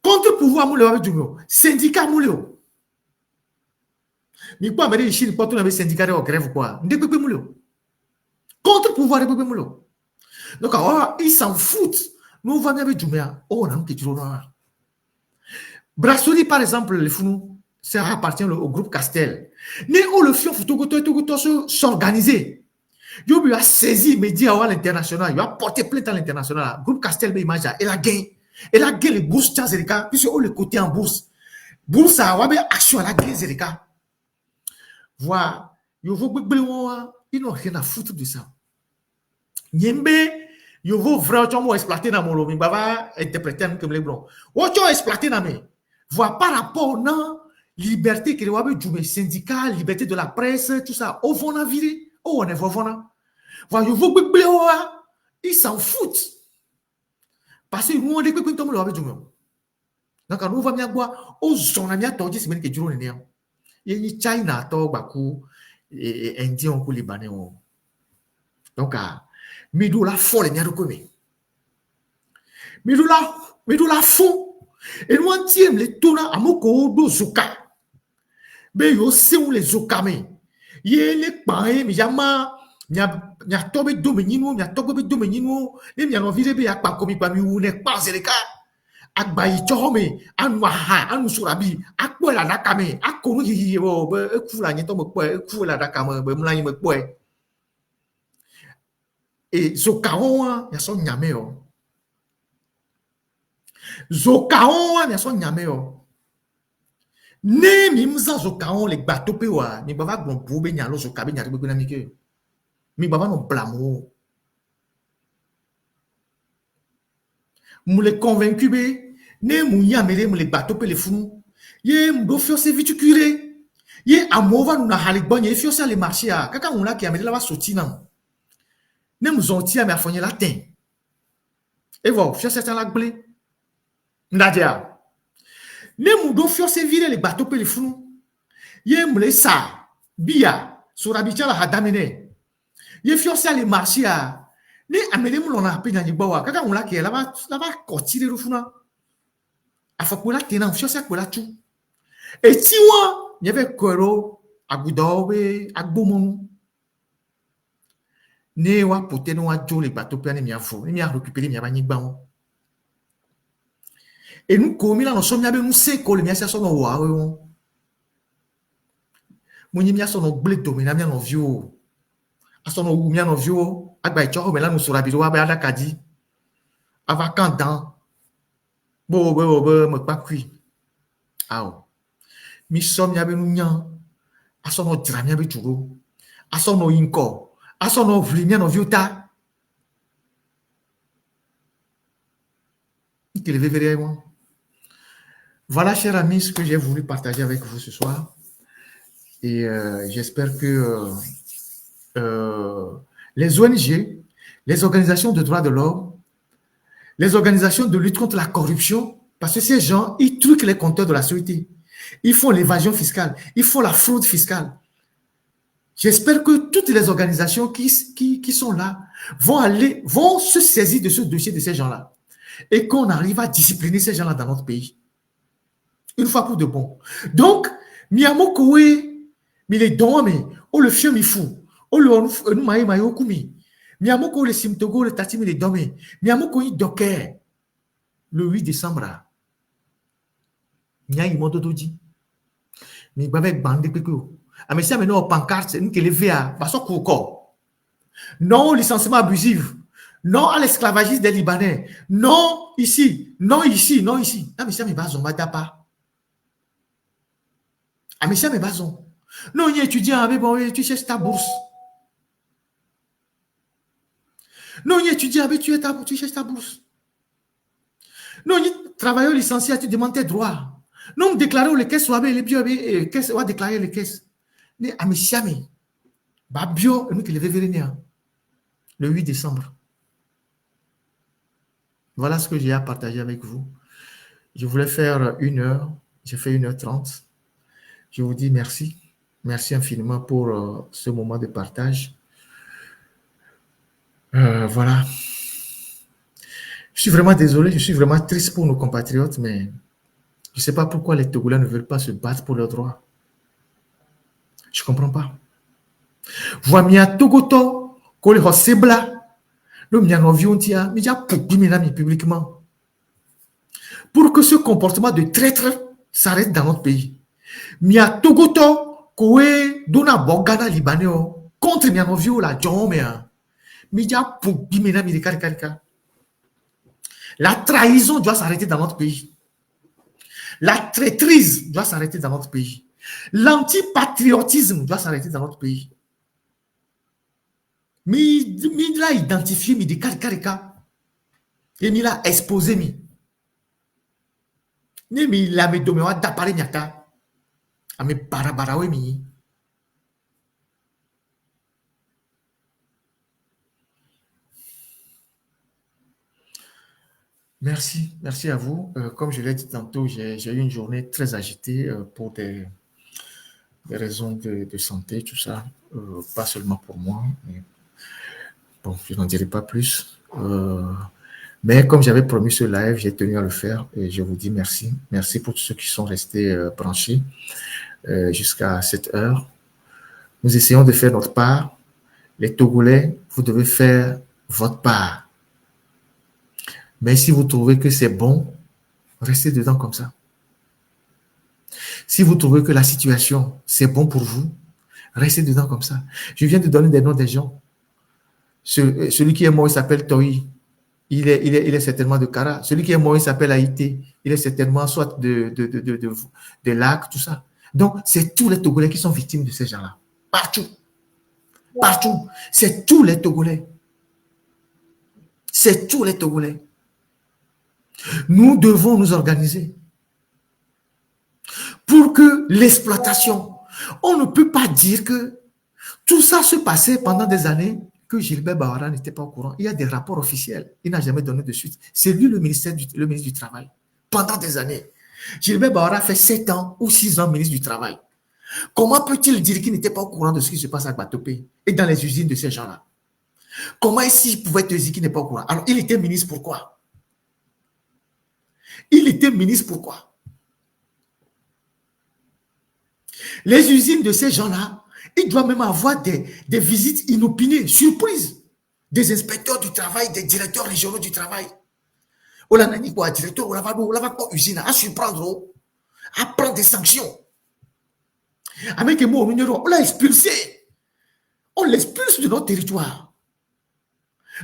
Contre-pouvoir, moulé, avec du syndicat, moulé. Mais quoi, mais ici, pas tout le syndicat de grève, quoi. Ndépépé, moulé. Contre-pouvoir, ndépépé, moulé. Donc, ils s'en foutent. Nous, on va bien avec du oh, on a un petit jour. Brassoli, par exemple, les fous, ça appartient au groupe Castel. Mais on le fait, il s'organiser. Il a saisi les médias à l'international, il a porté plainte à l'international. Le groupe Castel, il a gagné. Il a gagné les bourses Tchazerika, puisque on le côté en bourse. Bourse, ça a une action à la gagné Zerika. Voilà. Ils n'ont rien à foutre de ça. Nyembe, ils vont vraiment exploiter dans mon lobby. Ils vont interpréter comme les blancs. Ils vont exploiter dans mes. Voilà, par rapport à liberté que les syndicats, liberté de la presse, tout ça. On va virer. On est voilà. Voilà, ils s'en foutent. Parce que nous, on est comme tout le monde. Donc, nous, on va bien voir. Aux gens, on a bien tordu, c'est même que Dieu n'est pas. Il y a China, Bakou, et Indien, ou Libanais. Donc, Midou la folle, il y a reconnu. Midou la fou. Et nous, on tient les tours à Moko, do Zuka. Mais yo, c'est où les Zuka, mais. Il y a les pains, mais yama. Nya tobe domenino, nya tobe domenino, et nya no vire be akpa komi pa mi wu ne pa zeleka. Akba yi chome, anu ha, anu surabi, akpo la nakame, akonu yi bo, be ekula nyi to mo po, ekula nakame, be mla yi mo po. Et zokaon ya so nyame yo. Zokaon ya so nyame yo. Ne mi mza zokaon le bateau pe wa, mi baba gbon bo be nya lo zokabe nya be na mi ke. Mi baba no blamo. Mou les convaincu be, ne mou yamere mou les bateaux pe les fous. Ye mdo fio se vitu curé. Ye amova nou na halik bon ye fio se le marché a. Kaka mou la ki amere la va soti nan. Ne mou zonti a me afonye la ten. Et voilà, fio se ten la blé. Nadia. Ne mou do fio se vire les bateaux pe les fous. Ye mou les sa, bia, sur habitia la hadamene. Ye fio se le marché a. Ne amene mou lona pe nyanyi bawa. Kaka mou la ki la va koti le rufuna. Afakola tenan fio se kola tu. Et si moi, il y avait Koro, Agudowe, Agbomon. Ne wa pote no wa jo le bateau pe mi afo, mi a récupérer mi abani gba. Et nous comme là nous sommes ya be nous se ko le mi asa so no wa we. Mo nyi mi aso no ble do mi na mi no vio. Aso no wu mi no vio, agba e cho me la nous sura bi wa ba da kadi. Ava kandan. Bo me pa kui. Aw. Mi som ya be nous nyan. Aso no dra mi be turo. Aso no inko. Aso no vli mi no viota. Il te levé derrière moi. Voilà, chers amis, ce que j'ai voulu partager avec vous ce soir. Et j'espère que les ONG, les organisations de droits de l'homme, les organisations de lutte contre la corruption, parce que ces gens, ils truquent les compteurs de la société. Ils font l'évasion fiscale. Ils font la fraude fiscale. J'espère que toutes les organisations qui sont là vont se saisir de ce dossier de ces gens-là. Et qu'on arrive à discipliner ces gens-là dans notre pays. Une fois pour de bon. Donc, Miyamokowe, mais les dons, mais on le fait, mais fou. On le maï maïo koumi. Miyamoko le simtogo, le tatimi les dons, mais Miyamoko y docker le 8 décembre. Miyaï moto doji. Mais avec bandé pékou. Ah, mais ça, maintenant, pancarte, c'est nous qui les VA, parce qu'on non au licenciement abusif. Non à l'esclavagisme des Libanais. Non ici. Non ici. Non ici. Ah, mais ça, mais bazon, pas. Ah, mais ça, mais bazon. Non, il y a étudiant, mais bon, tu cherches ta bourse. Non, il y a étudiant, mais tu cherches ta bourse. Non, il y a travailleur licencié, tu demandes tes droits. Non, déclarer les caisses, les bio, les caisses, on va déclarer les caisses. Mais, ah, mais ça, mais, bah, bio, nous qui les venir le 8 décembre. Voilà ce que j'ai à partager avec vous. Je voulais faire 1 heure. J'ai fait 1h30. Je vous dis merci. Merci infiniment pour ce moment de partage. Voilà. Je suis vraiment désolé. Je suis vraiment triste pour nos compatriotes, mais Je ne sais pas pourquoi les Togolais ne veulent pas se battre pour leurs droits. Je ne comprends pas. Voimia Togoto, Kole Hosebla, le Mianoviontia, Mija Poukiminami publiquement. Pour que ce comportement de traître s'arrête dans notre pays. Mia Togoto, Koé, Dona Bogana Libanais, contre Mianovio, la Djomea. Mija Poukiminami de Karika. La trahison doit s'arrêter dans notre pays. La traîtrise doit s'arrêter dans notre pays. L'antipatriotisme doit s'arrêter dans notre pays. Mi l'a identifié, mi de Karika. Et mi l'a exposé, mi. Ni mi la me domewa d'appareil nyata. A me barabarawe mi. Merci, merci à vous. Comme je l'ai dit tantôt, j'ai eu une journée très agitée pour des raisons de santé, tout ça. Pas seulement pour moi. Mais bon, je n'en dirai pas plus. Mais comme j'avais promis ce live, j'ai tenu à le faire et je vous dis merci. Merci pour tous ceux qui sont restés branchés jusqu'à cette heure. Nous essayons de faire notre part. Les Togolais, vous devez faire votre part. Mais si vous trouvez que c'est bon, restez dedans comme ça. Si vous trouvez que la situation, c'est bon pour vous, restez dedans comme ça. Je viens de donner des noms des gens. Celui qui est mort, il s'appelle Toi. Il est certainement de Kara. Celui qui est mort, il s'appelle Haïté. Il est certainement soit de Lac, tout ça. Donc, c'est tous les Togolais qui sont victimes de ces gens-là. Partout. Partout. C'est tous les Togolais. C'est tous les Togolais. Nous devons nous organiser pour que l'exploitation, on ne peut pas dire que tout ça se passait pendant des années que Gilbert Bahara n'était pas au courant. Il y a des rapports officiels. Il n'a jamais donné de suite. C'est lui le ministre du Travail. Pendant des années. Gilbert Bahara fait 7 ans ou 6 ans ministre du Travail. Comment peut-il dire qu'il n'était pas au courant de ce qui se passe à Batopé et dans les usines de ces gens-là? Comment est-ce qu'il pouvait te dire qu'il n'est pas au courant? Alors, il était ministre pourquoi? Il était ministre pourquoi? Les usines de ces gens-là, ils doivent même avoir des visites inopinées, surprises, des inspecteurs du travail, des directeurs régionaux du travail. On a dit quoi, directeur, on va pas usine, à surprendre, à prendre des sanctions. Avec les mots, on l'a expulsé. On l'expulse de notre territoire.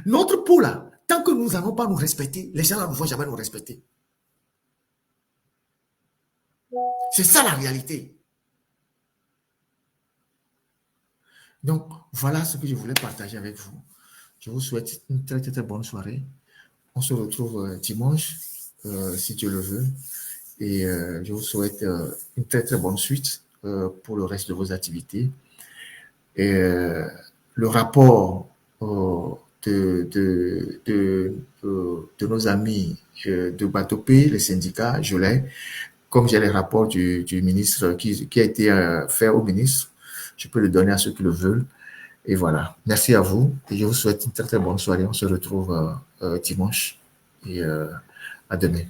Notre peau là, tant que nous n'allons pas nous respecter, les gens là ne vont jamais nous respecter. C'est ça la réalité. Donc, voilà ce que je voulais partager avec vous. Je vous souhaite une très, très, très bonne soirée. On se retrouve dimanche, si Dieu le veut. Et je vous souhaite une très, très bonne suite pour le reste de vos activités. Et le rapport de nos amis de Batopé, les syndicats, je l'ai. Comme j'ai les rapports du ministre qui a été fait au ministre, je peux le donner à ceux qui le veulent. Et voilà. Merci à vous. Et je vous souhaite une très, très bonne soirée. On se retrouve dimanche. Et à demain.